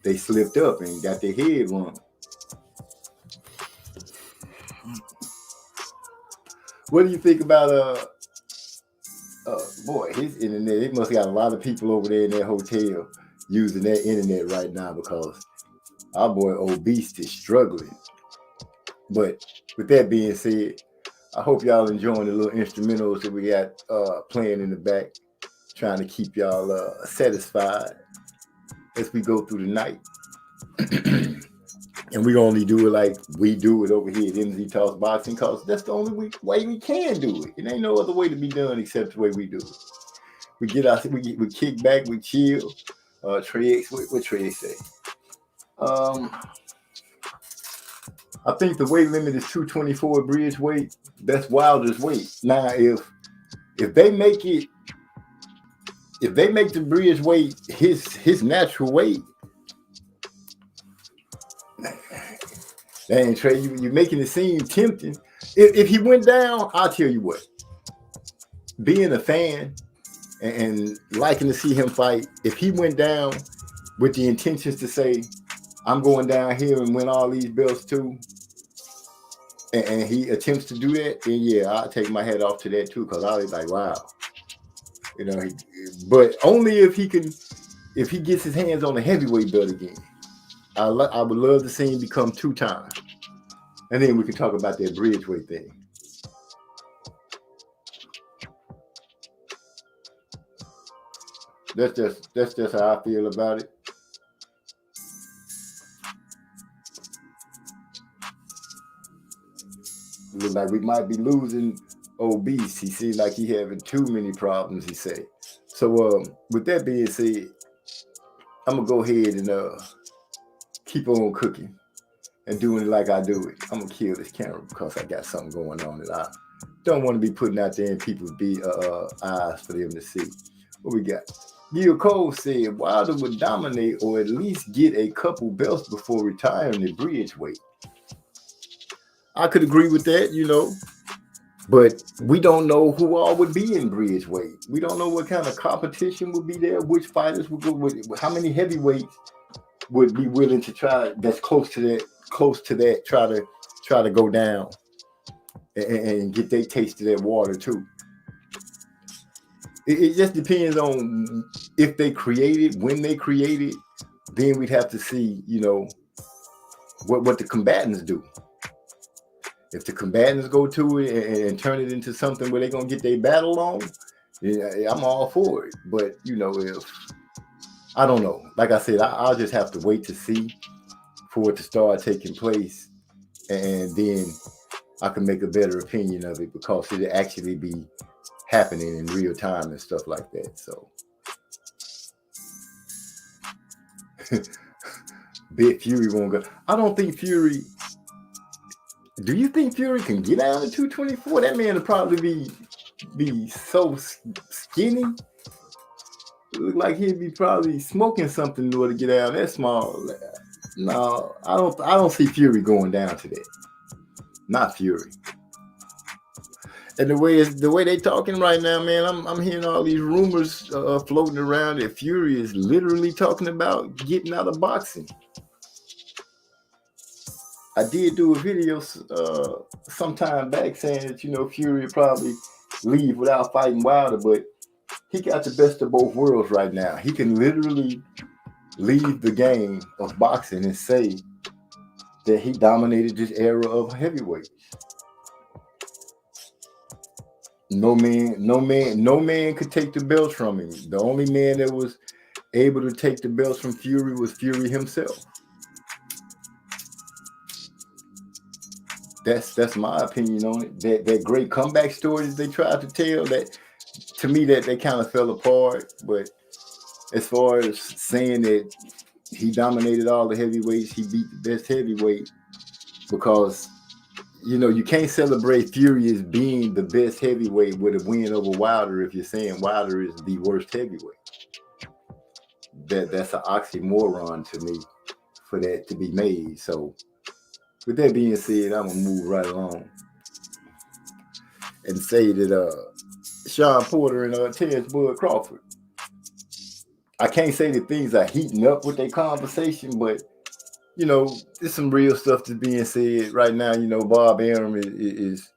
they slipped up and got their head wrong. What do you think about his internet? He must have got a lot of people over there in that hotel using that internet right now, because our boy Obese is struggling. But with that being said, I hope y'all enjoying the little instrumentals that we got playing in the back, trying to keep y'all satisfied as we go through the night. And we only do it like we do it over here at MZ Talks Boxing, because that's the only way we can do it. It ain't no other way to be done except the way we do it. We get out, we kick back, we chill. Trey X, what Trey X say? I think the weight limit is 224 bridge weight. That's Wilder's weight. Now, if they make it, if they make the bridge weight his natural weight, dang, Trey, you're making it seem tempting. If he went down, I'll tell you what. Being a fan and liking to see him fight, if he went down with the intentions to say, I'm going down here and win all these belts too, and he attempts to do that, then yeah, I'll take my hat off to that too, because I'll be like, wow. You know, but only if he gets his hands on the heavyweight belt again. I would love to see him become 2-time. And then we can talk about that bridgeweight thing. That's just how I feel about it. Look like we might be losing Obese. He seems like he having too many problems, he said. So with that being said, I'm gonna go ahead and keep on cooking and doing it like I do it. I'm gonna kill this camera because I got something going on that I don't want to be putting out there in people's eyes for them to see. What we got? Neil Cole said Wilder would dominate or at least get a couple belts before retiring the bridgeweight. I could agree with that, you know, but we don't know who all would be in bridgeweight. We don't know what kind of competition would be there, which fighters would go with, how many heavyweights would be willing to try that's close to that, try to go down and get their taste of that water too. It just depends on if they create it, when they create it, then we'd have to see, you know, what the combatants do. If the combatants go to it and turn it into something where they're going to get their battle on, yeah, I'm all for it. But, you know, I don't know. Like I said, I'll just have to wait to see for it to start taking place. And then I can make a better opinion of it because it'll actually be happening in real time and stuff like that. So, Big Fury won't go. I don't think Fury. Do you think Fury can get down to 224? That man would probably be so skinny. It look like he'd be probably smoking something in order to get down that small. No, I don't see Fury going down to that. Not Fury. And the way they talking right now, man, I'm hearing all these rumors floating around that Fury is literally talking about getting out of boxing. I did do a video some time back saying that, you know, Fury would probably leave without fighting Wilder, but he got the best of both worlds right now. He can literally leave the game of boxing and say that he dominated this era of heavyweight. No man could take the belts from him. The only man that was able to take the belts from Fury was Fury himself. That's my opinion on it. That great comeback story that they tried to tell, that to me that they kind of fell apart. But as far as saying that he dominated all the heavyweights, he beat the best heavyweight, because you know you can't celebrate Fury as being the best heavyweight with a win over Wilder if you're saying Wilder is the worst heavyweight. That's an oxymoron to me for that to be made. So with that being said, I'm gonna move right along and say that Sean Porter and Terrence Bud Crawford, I can't say that things are heating up with their conversation, but you know, there's some real stuff that's being said right now. You know, Bob Arum is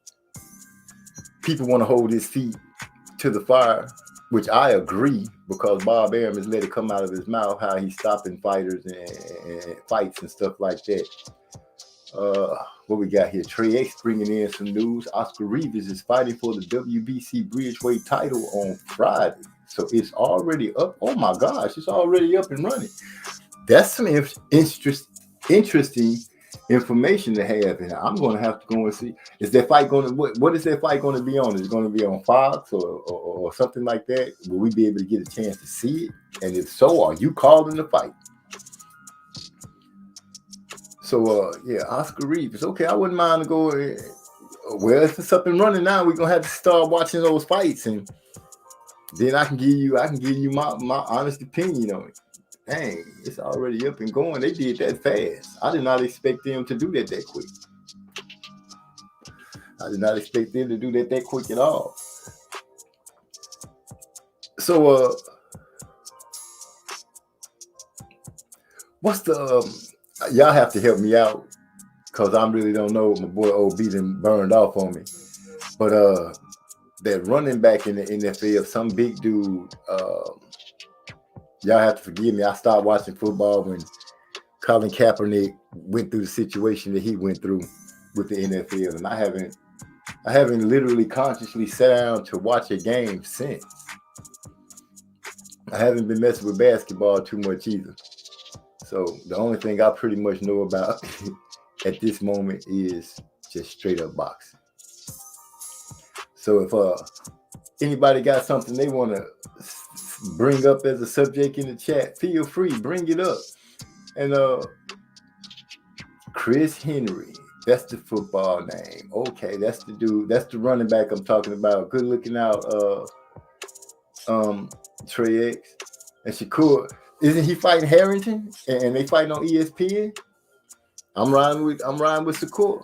people want to hold his feet to the fire, which I agree, because Bob Arum has let it come out of his mouth how he's stopping fighters and fights and stuff like that. What we got here? Trey X bringing in some news. Oscar Rivas is fighting for the WBC Bridgeweight title on Friday. So it's already up. Oh my gosh, it's already up and running. That's some interesting information to have, and I'm going to have to go and see. Is that fight going to what is that fight going to be on? Is it going to be on Fox or something like that? Will we be able to get a chance to see it? And if so, are you calling the fight? So yeah, Oscar Reeves. Okay, I wouldn't mind to go. Well, if it's up and running now, we're gonna have to start watching those fights, and then I can give you my honest opinion on it. Dang, it's already up and going. They did that fast. I did not expect them to do that quick. I did not expect them to do that quick at all. So what's the y'all have to help me out because I really don't know. My boy OB done burned off on me. But that running back in the NFL, some big dude, y'all have to forgive me. I started watching football when Colin Kaepernick went through the situation that he went through with the NFL. And I haven't literally consciously sat down to watch a game since. I haven't been messing with basketball too much either. So the only thing I pretty much know about at this moment is just straight up boxing. So if anybody got something they want to bring up as a subject in the chat, feel free, bring it up. And Chris Henry, that's the football name. Okay, that's the dude, that's the running back I'm talking about. Good looking out, Trey X and Shakur. Isn't he fighting Harrington and they fighting on ESPN? I'm riding with Shakur.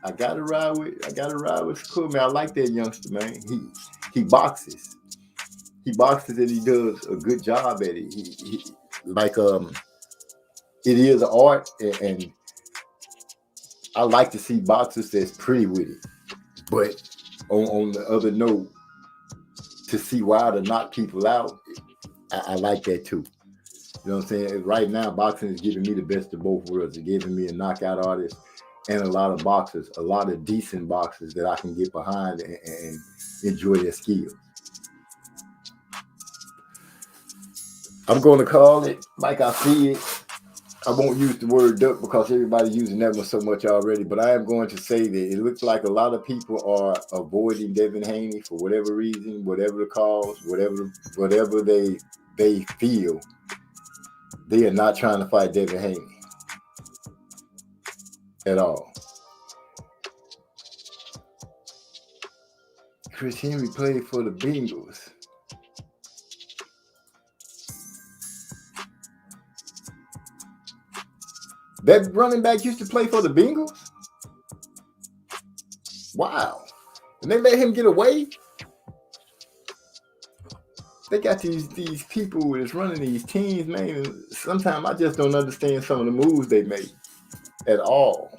I gotta ride with Shakur, man. I like that youngster, man. He boxes. He boxes and he does a good job at it. He like it is an art, and I like to see boxers that's pretty with it. But on the other note, to see why to knock people out, I like that too. You know what I'm saying? Right now, boxing is giving me the best of both worlds. It's giving me a knockout artist and a lot of boxers, a lot of decent boxers that I can get behind and enjoy their skills. I'm going to call it like I see it. I won't use the word duck because everybody's using that one so much already, but I am going to say that it looks like a lot of people are avoiding Devin Haney for whatever reason, whatever the cause, whatever they feel. They are not trying to fight Devin Haney at all. Chris Henry played for the Bengals. That running back used to play for the Bengals? Wow. And they let him get away? They got these people that's running these teams, man. And sometimes I just don't understand some of the moves they make at all.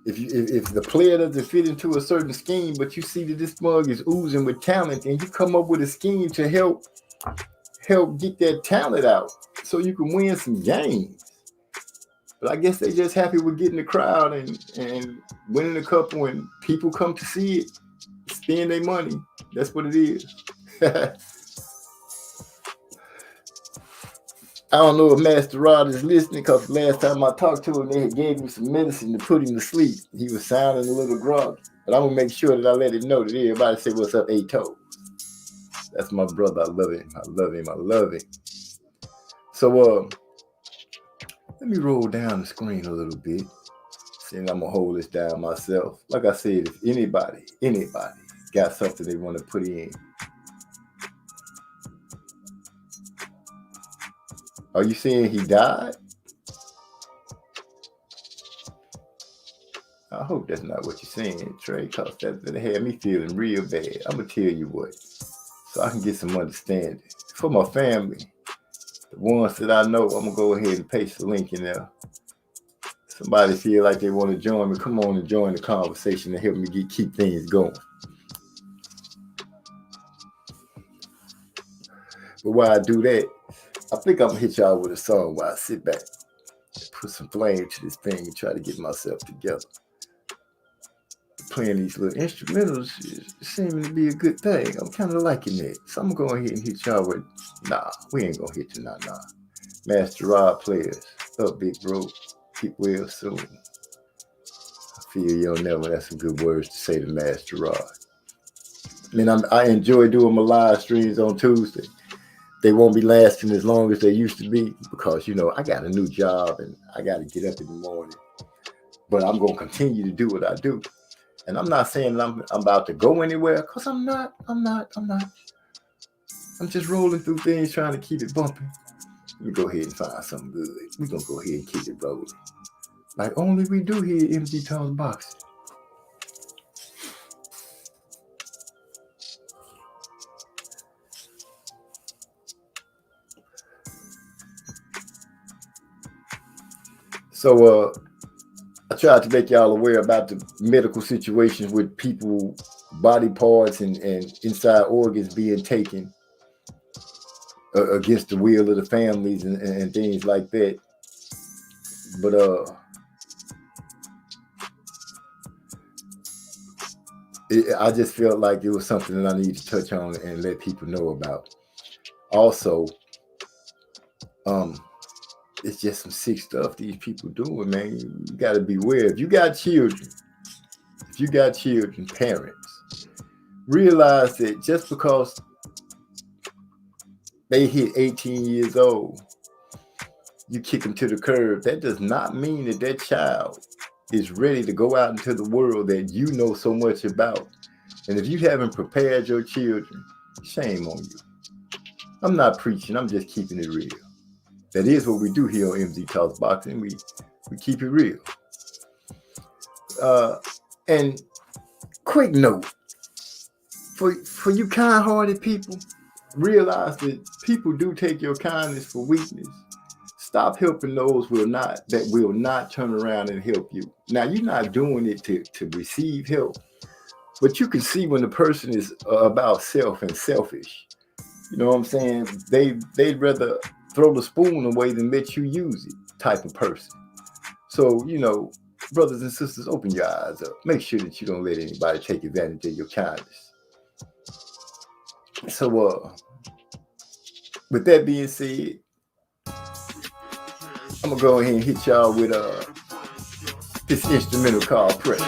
If the player doesn't fit into a certain scheme, but you see that this mug is oozing with talent, and you come up with a scheme to help get that talent out so you can win some games. But I guess they just happy with getting the crowd and winning a couple, and people come to see it, spend their money. That's what it is. I don't know if Master Rod is listening because last time I talked to him, they had gave him some medicine to put him to sleep. He was sounding a little groggy. But I'm going to make sure that I let him know that everybody say, "What's up, A-Toes?" That's my brother. I love him. I love him. I love him. So, let me roll down the screen a little bit. And I'm going to hold this down myself. Like I said, if anybody got something they want to put in. Are you saying he died? I hope that's not what you're saying, Trey, because that had me feeling real bad. I'm going to tell you what, so I can get some understanding. For my family, the ones that I know, I'm going to go ahead and paste the link in there. Somebody feel like they want to join me, come on and join the conversation and help me keep things going. But while I do that, I think I'm going to hit y'all with a song while I sit back and put some flame to this thing and try to get myself together. Playing these little instrumentals is seeming to be a good thing. I'm kind of liking that. So I'm going to go ahead and hit y'all with, we ain't going to hit you nah. Master Rod Players. Up, big bro. Keep well soon. I feel you'll never. That's some good words to say to Master Rod. And I enjoy doing my live streams on Tuesday. They won't be lasting as long as they used to be because, I got a new job and I got to get up in the morning. But I'm going to continue to do what I do. And I'm not saying I'm about to go anywhere because I'm not. I'm just rolling through things, trying to keep it bumping. Let me go ahead and find something good. We're going to go ahead and keep it rolling. Like only we do here at MZ Talks Boxing. So I tried to make y'all aware about the medical situations with people, body parts and inside organs being taken against the will of the families and things like that. But I just felt like it was something that I need to touch on and let people know about. Also, it's just some sick stuff these people doing, man. You got to beware. If you got children, parents, realize that just because they hit 18 years old, you kick them to the curb, that does not mean that child is ready to go out into the world that you know so much about. And if you haven't prepared your children, shame on you. I'm not preaching, I'm just keeping it real. That is what we do here on MZ Talks Boxing. We keep it real. And quick note, for you kind-hearted people, realize that people do take your kindness for weakness. Stop helping those that will not turn around and help you. Now, you're not doing it to receive help, but you can see when the person is about self and selfish. You know what I'm saying? They'd rather throw the spoon away than let you use it type of person. So, brothers and sisters, open your eyes up. Make sure that you don't let anybody take advantage of your kindness. So, with that being said, I'm going to go ahead and hit y'all with this instrumental called Pressure.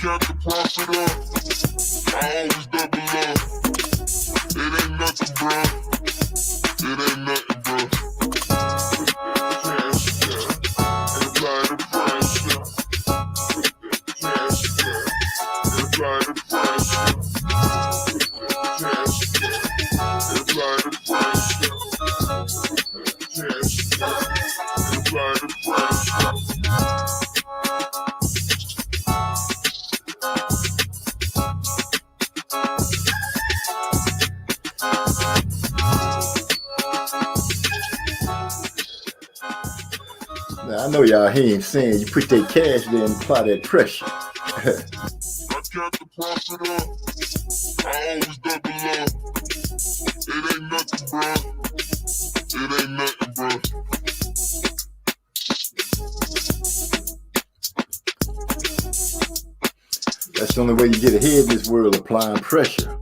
Got the profit up, I always double up. It ain't nothing, bro. It ain't nothing, bro. Cash, and apply the pressure. Cash, and apply the pressure. Cash, and apply the pressure. Cash, and apply the pressure. Now, I know y'all hear him saying you put that cash there and apply that pressure. I got the profit up, I always double up. It ain't nothing, bro. It ain't nothing, bro. That's the only way you get ahead in this world, applying pressure.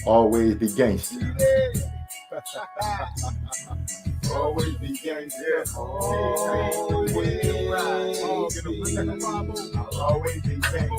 Always be gangster. Always be gangster. Always be gangster. Always be gangster.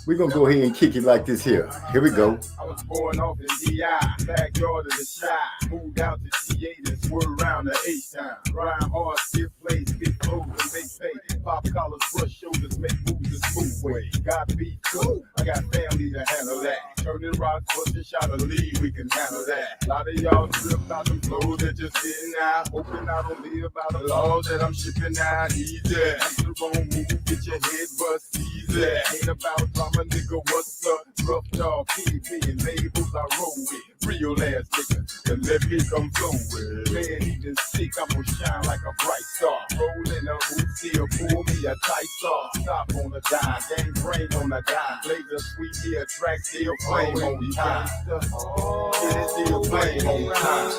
We're going to go ahead and kick it like this here. Here we go. I was born off in DI, backyard of the shy. Moved out to GA to swerve around the H-Town. Grind hard, stiff plays, big clothes and big pay. Pop collars, brush shoulders, make moves the smooth way. Got beat too, I got family to handle that. Turning rocks, push a shot of lead, we can handle that. A lot of y'all slip out the flows that just getting out. Hoping I don't live by the laws that I'm shipping out. Easy, that's the wrong move, get your head bust easy. Ain't about drama, nigga, what's up? Rough dog, PB and labels I roll with. Real ass nigga, and let me come flow with. Man, even sick, I'm gonna shine like a bright star. Rolling a hoop, still pull me a tight saw. Stop on a dime, gang brain on a dime. Laser sweet, yeah, track still flame on time. Get it still flame on time.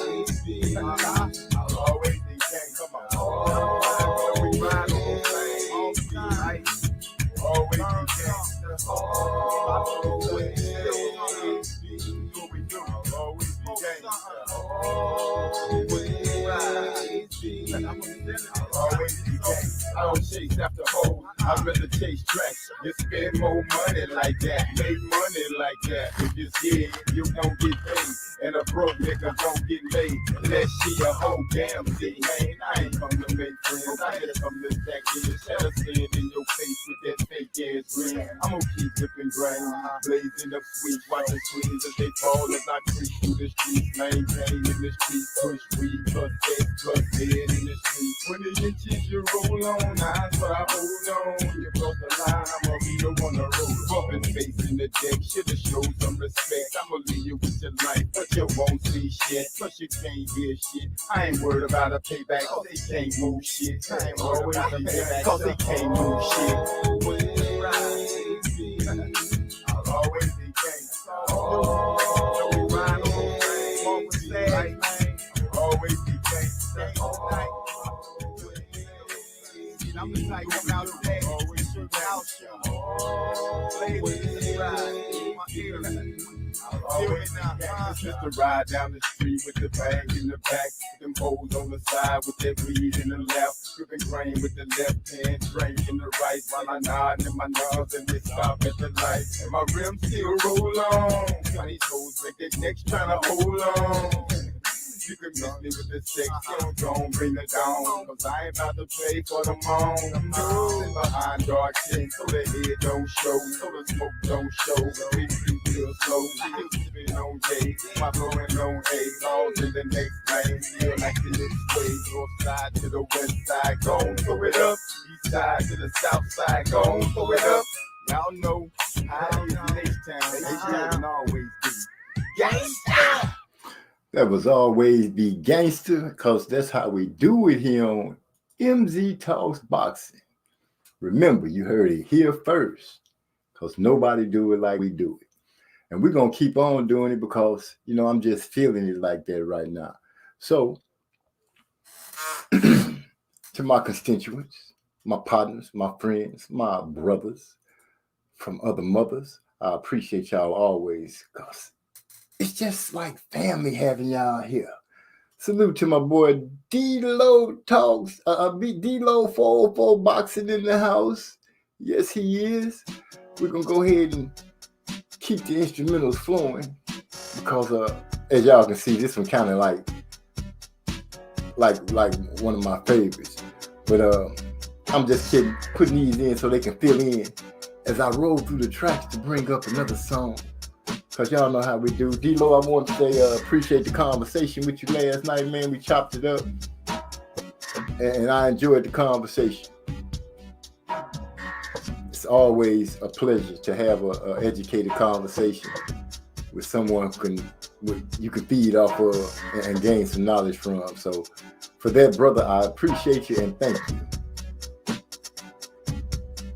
I'll always be gang, come on. We ride on the flame all night. Always be gangster. Always be I don't chase after hoes, I'd rather chase tracks. You spend more money like that, make money like that. If you're scared, you don't get paid, and a broke nigga don't get laid. Unless she a whole damn thing, man. I ain't come to make friends, I just come to stack in your shadow, stand in your face with that fake ass grin. I'm gonna keep dipping grain, blazing up sweet, watching twins as they fall as I creep through the streets, maintain in the streets, push weed, plus head, plus head in the streets. 20 inches you roll on, eyes but I hold on. You cross the line, I'ma be the one to roll. Bumping face in the deck, shoulda showed some respect. I'ma leave you with your life, but you won't see shit. Plus you can't hear shit. I ain't worried about a payback, cause they can't move shit. I ain't worried about a payback, cause they can't move shit. I'll always be gangsta. Always be gangsta. I'm the type come out today, always shoot out, play with this ride, my ear. Just to ride down the street with the bag in the back, them hoes on the side with that weed in the left, dripping grain with the left hand, drink in the right, while I nod in my nose and they stop at the light, and my rims still roll on. These hoes break their necks trying to hold on. You can miss me with the sex, don't bring it down, cause I ain't about to pay for the moan. I'm moving behind dark tents, so the head don't show, so the smoke don't show. The big feet feel slow, still sipping on J, my blowing on A, all in the next lane, feel like the next way, north side to the west side, gon' throw it up, east side to the south side, gon' throw it up. Y'all know how it is in H-Town, H-Town always be gangsta. That was always be gangster, because that's how we do it here on MZ Talks Boxing. Remember, you heard it here first, because nobody do it like we do it. And we're going to keep on doing it because, you know, I'm just feeling it like that right now. So, to my constituents, my partners, my friends, my brothers from other mothers, I appreciate y'all always, because it's just like family having y'all here. Salute to my boy D-Lo Talks, D-Lo 404 Boxing in the house. Yes, he is. We're going to go ahead and keep the instrumentals flowing because, as y'all can see, this one kind of like one of my favorites. But I'm just kidding, putting these in so they can fill in as I roll through the tracks to bring up another song. Because y'all know how we do. D-Lo, I want to say appreciate the conversation with you last night, man. We chopped it up. And I enjoyed the conversation. It's always a pleasure to have an educated conversation with someone you can feed off of and gain some knowledge from. So for that, brother, I appreciate you and thank you.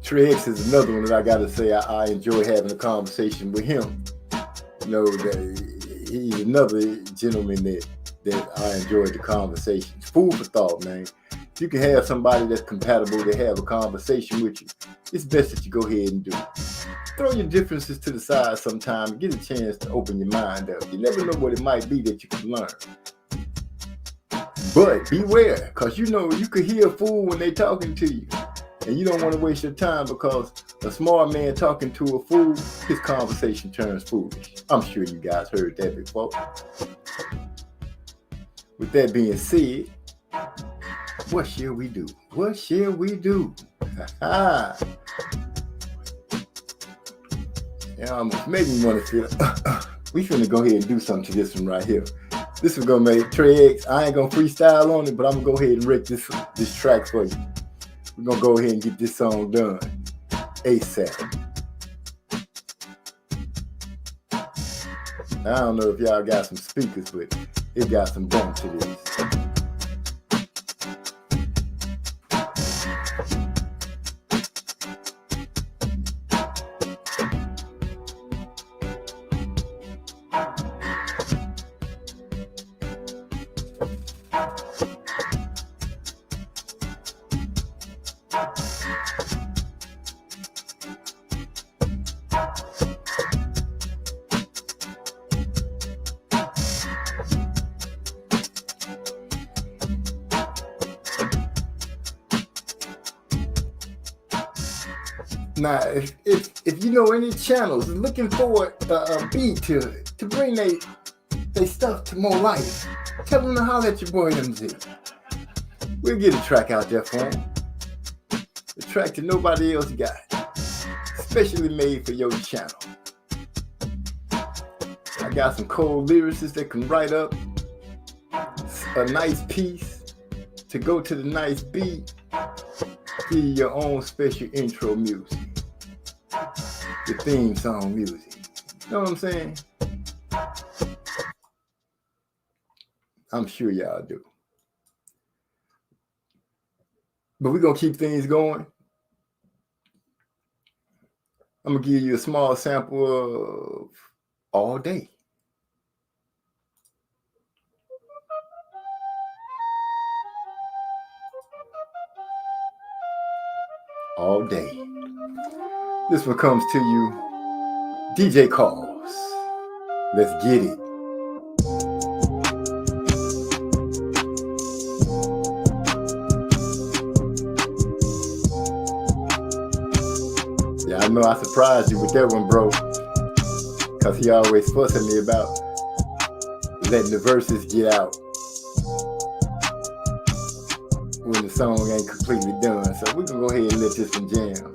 Trey X is another one that I got to say I enjoy having a conversation with him. You know, that he's another gentleman that I enjoyed the conversation. Food for thought, man. If you can have somebody that's compatible to have a conversation with you, it's best that you go ahead and do it. throw your differences to the side sometime. Get a chance to open your mind up. You never know what it might be that you can learn. But beware, because you know you could hear a fool when they're talking to you. And you don't want to waste your time, because a smart man talking to a fool, his conversation turns foolish. I'm sure you guys heard that before. With that being said, what shall we do? What shall we do? Yeah, almost made me want to feel. We finna go ahead and do something to this one right here. This is gonna make Trey X. I ain't gonna freestyle on it, but I'm gonna go ahead and wreck this track for you. We're gonna go ahead and get this song done ASAP. I don't know if y'all got some speakers, but it got some bump to this. Now, if you know any channels looking for a beat to bring they stuff to more life, tell them to holler at your boy MZ. We'll get a track out there for them. A track that nobody else got. Specially made for your channel. I got some cold lyricists that can write up a nice piece to go to the nice beat. Give you your own special intro music. The theme song music. You know what I'm saying? I'm sure y'all do. But we're going to keep things going. I'm going to give you a small sample of All Day. All Day. This one comes to you, DJ Calls. Let's get it. Yeah, I know I surprised you with that one, bro. Because he always fussing me about letting the verses get out when the song ain't completely done. So we can go ahead and let this one jam.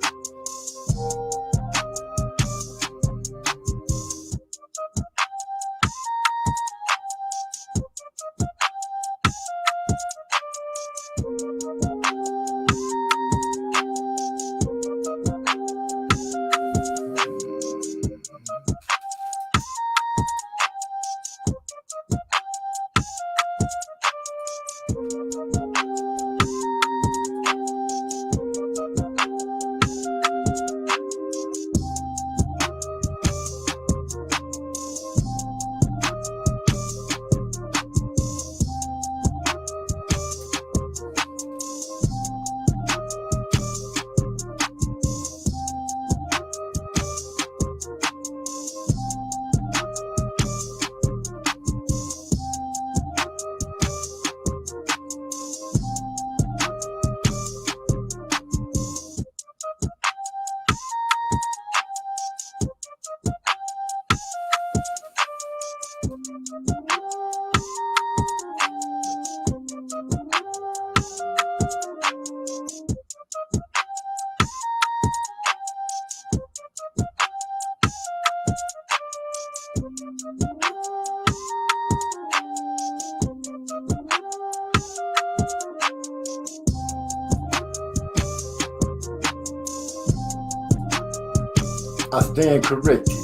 I stand corrected.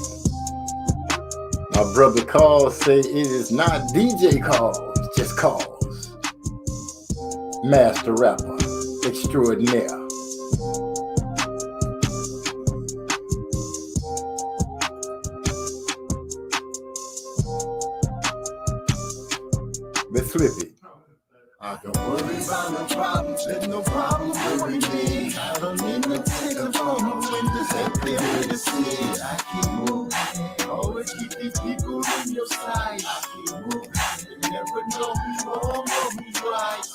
My brother Calls say it is not DJ Calls, just Calls. Master rapper extraordinaire. Let's flip it. I don't worry about no problems, let no problems worry me. I don't need no ticket from my windows at the way to see. I keep moving, always keep these people in your sight. I keep moving, you never know who's wrong or who's right.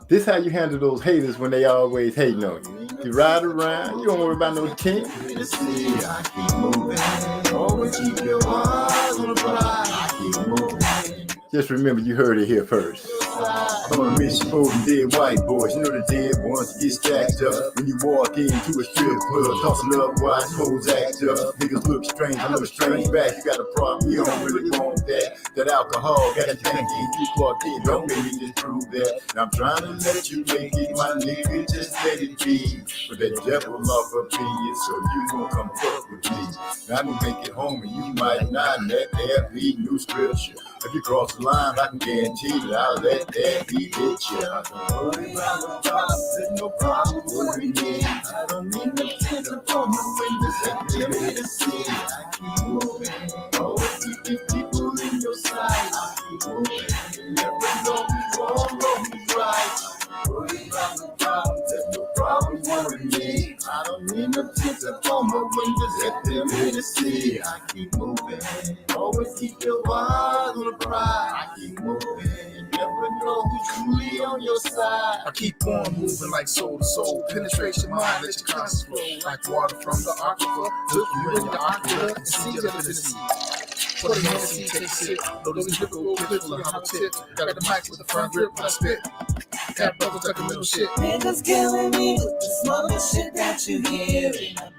This how you handle those haters when they always hating on you. You ride around, you don't worry about no tent. I keep moving, always keep your eyes on the prize. I keep moving. Just remember, you heard it here first. I'm a mission for the dead white boys. You know the dead ones get stacked up. When you walk into a strip club, tossing up watch hoes act up. Niggas look strange, I look strange back. You got a problem, you don't really want that. That alcohol got you thinking you clocked in. Don't make me disprove that. Now I'm trying to let you make it, my nigga, just let it be. But that devil off up in you, so you gon' come fuck with me. Now I'm gonna make it home and you might not let there be new scripture. If you cross the line, I can guarantee that I'll let that be hit you. I don't worry about no problems, there's no problem with me. I don't need no attention from my windows at the way to see. I keep moving, always keep these people in your sight. I keep moving, you never know who's wrong or who's right. Worry about no problems, there's no problem with me. I don't need no attention from my windows at the way to see. I keep moving, always keep your eyes on the prize. I keep moving, you never know who's truly on your side. I keep on moving like soul to soul. Penetration mind, let your conscience flow. Like water from the aquifer. Look you in the aquifer and see your divinity. For the Hennessy, take a sip. Those lyrical clips with a hollow tip. Got the mic with a firm grip when I spit. Got bubbles like a little shit. Niggas killing me with the smoking shit that you hear.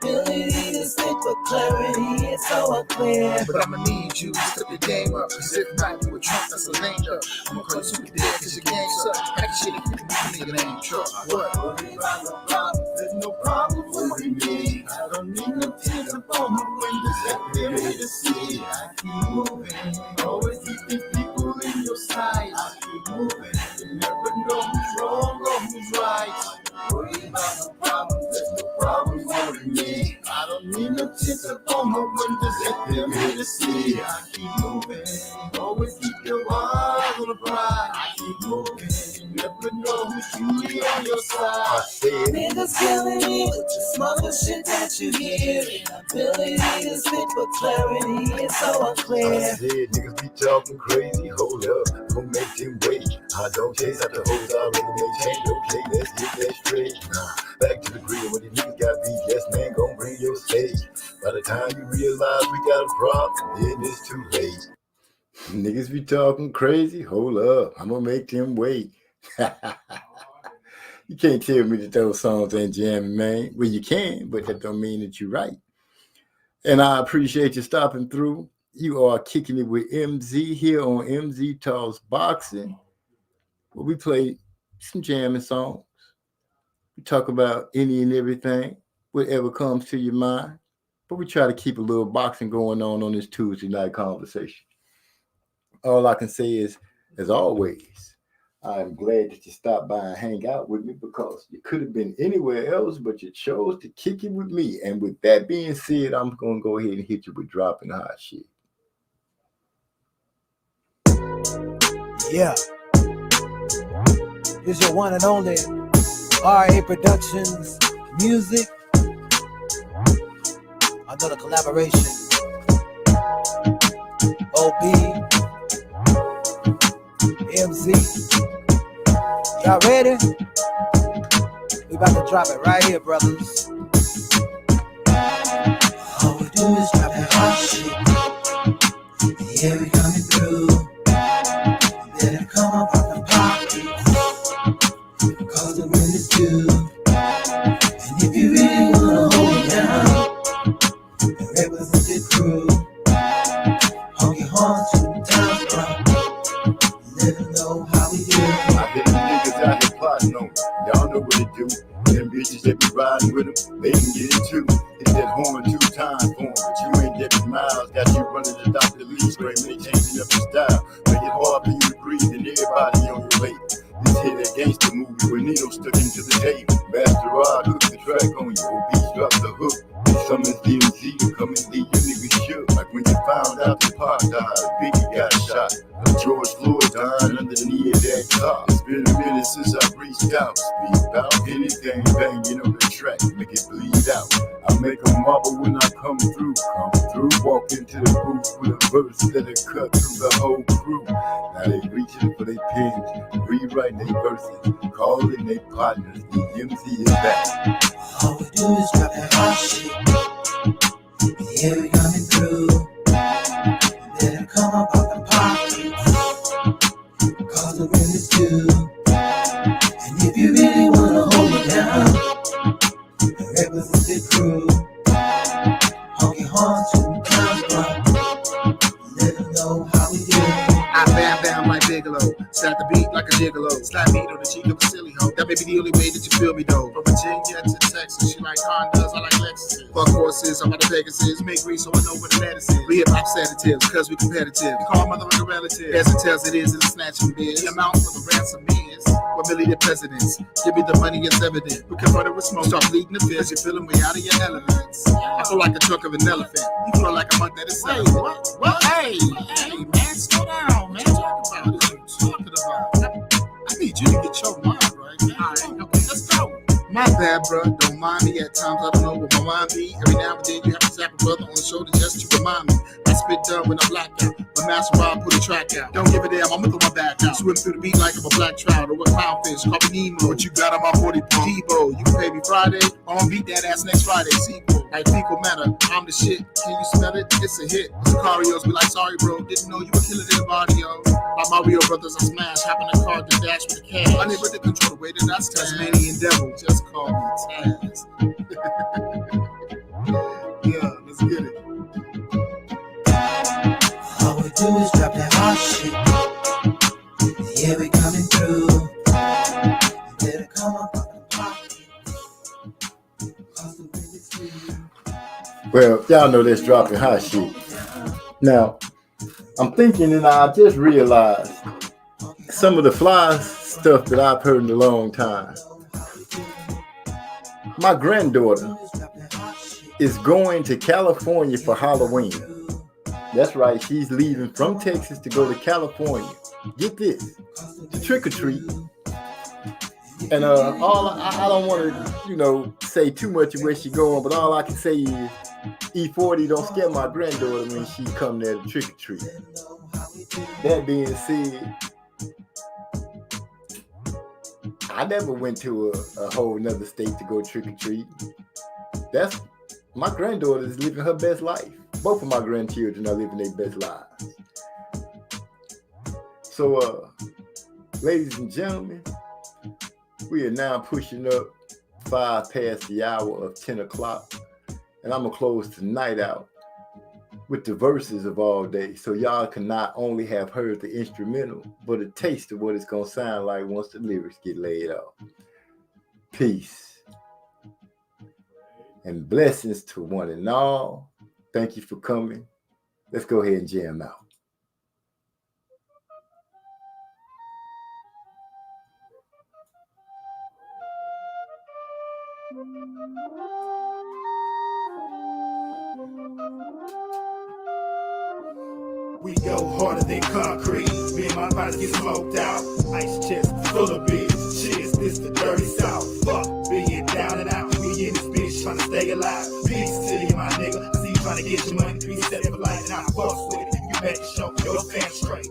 Inability to speak with clarity, it's so unclear. But I'ma need you to step your game up. Cause if not, you a trunk that's a lame up. I'ma call you super dead cause your game suck. Hack shit if you can nigga name truck. What? Worry about no problems, there's no problem with me. I don't need no tears upon my windows at the way to see. I keep moving, always keep these people in your sight. I keep moving, you never know who's wrong or who's right. Worry about no problems, there's no problem with me. I don't need no tears upon my windows at the way to see. I keep moving, always keep your eyes on the prize. I keep moving, you never know who's truly on your side. I said, Niggas killing me with the smoking shit that you hear. Inability to speak with clarity, it's so I unclear. said niggas be talking crazy, hold up, don't make them wait. I don't chase after hoes, I really maintain. Okay, let's get that straight. Back to the grill, when these niggas got beef, yes man, gon' bring your stage. By the time you realize we got a problem, then it's too late. niggas be talking crazy. Hold up, I'm gonna make them wait. You can't tell me that those songs ain't jamming, man. Well, you can, but that don't mean that you're right. And I appreciate you stopping through. You are kicking it with MZ here on MZ Talks Boxing, where we play some jamming songs. We talk about any and everything, whatever comes to your mind. But we try to keep a little boxing going on this Tuesday night conversation. All I can say is, as always, I'm glad that you stopped by and hang out with me because you could have been anywhere else, but you chose to kick it with me. And with that being said, I'm going to go ahead and hit you with dropping hot shit. Yeah. Here's your one and only RA Productions music. Another collaboration. OB, MZ. Y'all ready? We about to drop it right here, brothers. All we do is drop that hot shit. Yeah, we coming through. Let it come up out the pocket. Cause the wind is due. And if you really wanna hold it down, and represent the crew, honk your horns to the town's crowd. Let them know how we do. I bet you niggas out here plotting on me. Y'all know what it do. Them bitches that be riding with them, they can get it too. Hit that horn 2 times for them, but you ain't Debbie Miles. Got you running the Dr. Lee screaming, they changing up your style. Make it hard for you to breathe and everybody on your way. This here that gangster movie with needles stuck into the table. Master Rod hook the track on you, OB drop the hook. Summons DMZ to come and leave you niggas shook. Like when you found after Pac died, Biggie got shot. George Floyd died underneath that car. It's been a minute since I reached out. Speak about anything banging on the track, make it bleed out. I make a marble when I come through. Walk into the booth with a verse that'll cut through the whole crew. Now they reaching for their pens, rewriting their verses, calling their partners. The MC is back. All we do is drop that hot shit. Yeah, we coming through. Let it come up out the pockets, cause the wind is due. And if you really wanna hold it down, the representative crew, honky horns from the clown spot, let them know how we do. I bam bam like Bigelow, start the beat like a gigolo, slap beat on the cheek of a silly hoe. That may be the only way that you feel me though. From Virginia to Texas, she like Hondas, I like Lexuses. Fuck horses, I'm about the Pegasus, make grease so I know what the lettuce is. We hip hop sedatives, cause we competitive. Call mother like a relative, as it tells it is in the snatching biz. The amount for the ransom is 1 million presidents. Give me the money, it's evident. We confront it with smoke, start bleeding the fist. You're feeling way out of your elements. I feel like a trunk of an elephant. You feel like a monk that is selling. What? Hey, man, slow down, man. Talk about what you talking about. I need you to get your mind right. Alright, okay, let's go. My bad, bro. Don't mind me. At times I don't know what my mind be. Every now and then you have to zap a brother on the shoulder just to remind me. I spit done when I'm blacked out. But Master Rob put a track out. Don't give a damn, I'ma throw my back out. Swim through the beat like I'm a black trout or a clownfish. Call me Nemo. What you got on my 40 Debo? You can pay me Friday. I'm gonna beat that ass next Friday. Sequel. Like fecal matter. I'm the shit. Can you smell it? It's a hit. Sicarios be like, sorry, bro. Didn't know you were killing in the barrio. Like my real brothers, I smash. Hop in the car to dash with the cash. Unable to control the way that I stand. Tasmanian devil. Just call me Taz. Yeah, let's get it. All we do is drop that hot shit. Yeah, we coming through. Let it come up out the pocket, cause the wind is due. Well, y'all know that's dropping hot shit. Now, I'm thinking and I just realized some of the fly stuff that I've heard in a long time. My granddaughter is going to California for Halloween. That's right, she's leaving from Texas to go to California. Get this, to trick or treat. And I don't want to, say too much of where she's going, but all I can say is E40 don't scare my granddaughter when she come there to trick or treat. That being said, I never went to a whole nother state to go trick or treat. That's my granddaughter is living her best life. Both of my grandchildren are living their best lives. So, ladies and gentlemen, we are now pushing up 5 past the hour of 10 o'clock, and I'm gonna close tonight out with the verses of All Day, so y'all can not only have heard the instrumental, but a taste of what it's gonna sound like once the lyrics get laid out. Peace and blessings to one and all. Thank you for coming. Let's go ahead and jam out. We go harder than concrete. Me and my bodies get smoked out. Ice chest full of beers. Cheers, this the dirty south. Fuck being down and out. We in this bitch trying to stay alive. Peace to you, my nigga. I see you trying to get your money. 3 steps for life and I fuck with it. You better show your fam straight.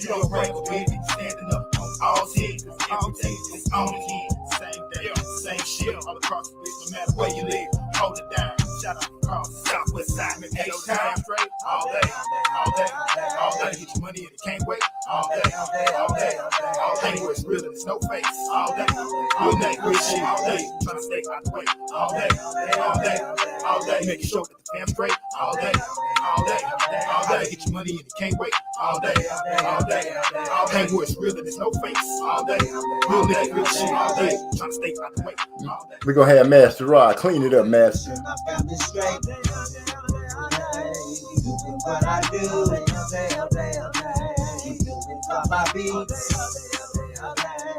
You don't break a bitch. Standing up on all 10. All 10 is on again. Same day, same shit. All across the bitch, no matter where you live. Hold it down. Shout out across the Southwest side. H-Town straight. All day, all day, all day. Get your money and it can't wait. All day, all day, all day, all day. Where it's real and it's no face. All day, all day, great shit. All day, trying to stay out the way. All day, all day, all day. Making sure that the fam straight. All day, all day, all day. Get your money and it can't wait. All day, all day, all day. Where it's real and it's no face. All day, real nigga, real shit. All day, trying to stay out the way. All day. We're gonna have Master Rod clean it up, Master. My family straight. Doing what I do. Keep doing all my beats.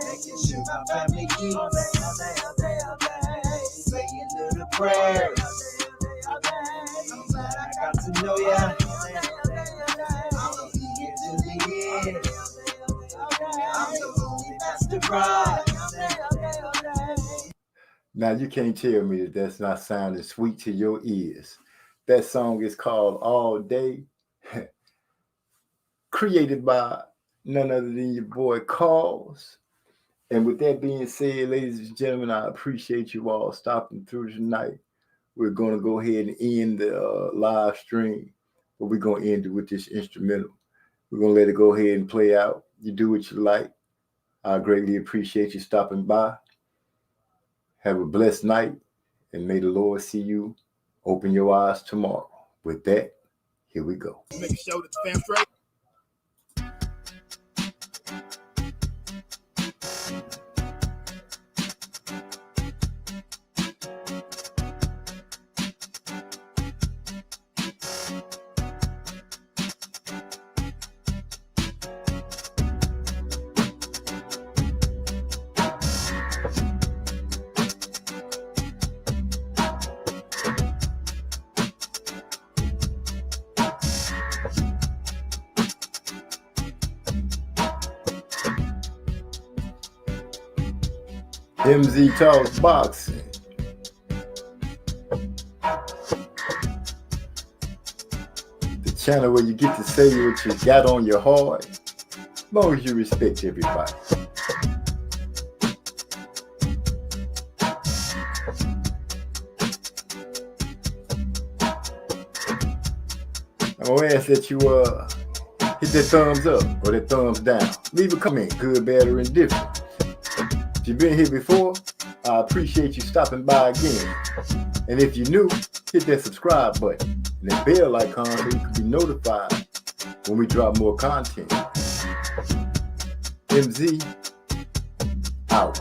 Making sure my family eats. Saying little prayers. I'm glad I got to know ya. Now you can't tell me that that's not sounding sweet to your ears. That song is called All Day, created by none other than your boy Cause. And with that being said, ladies and gentlemen, I appreciate you all stopping through tonight. We're going to go ahead and end the live stream, but we're going to end it with this instrumental. We're going to let it go ahead and play out. You do what you like. I greatly appreciate you stopping by. Have a blessed night, and may the Lord see you open your eyes tomorrow. With that, here we go. Make sure that the fam straight. MZ Talks Boxing. The channel where you get to say what you got on your heart, as long as you respect everybody. I'm gonna ask that you hit that thumbs up or that thumbs down. Leave a comment, good, bad, or indifferent. If you've been here before, I appreciate you stopping by again. And if you're new, hit that subscribe button and that bell icon so you can be notified when we drop more content. MZ out.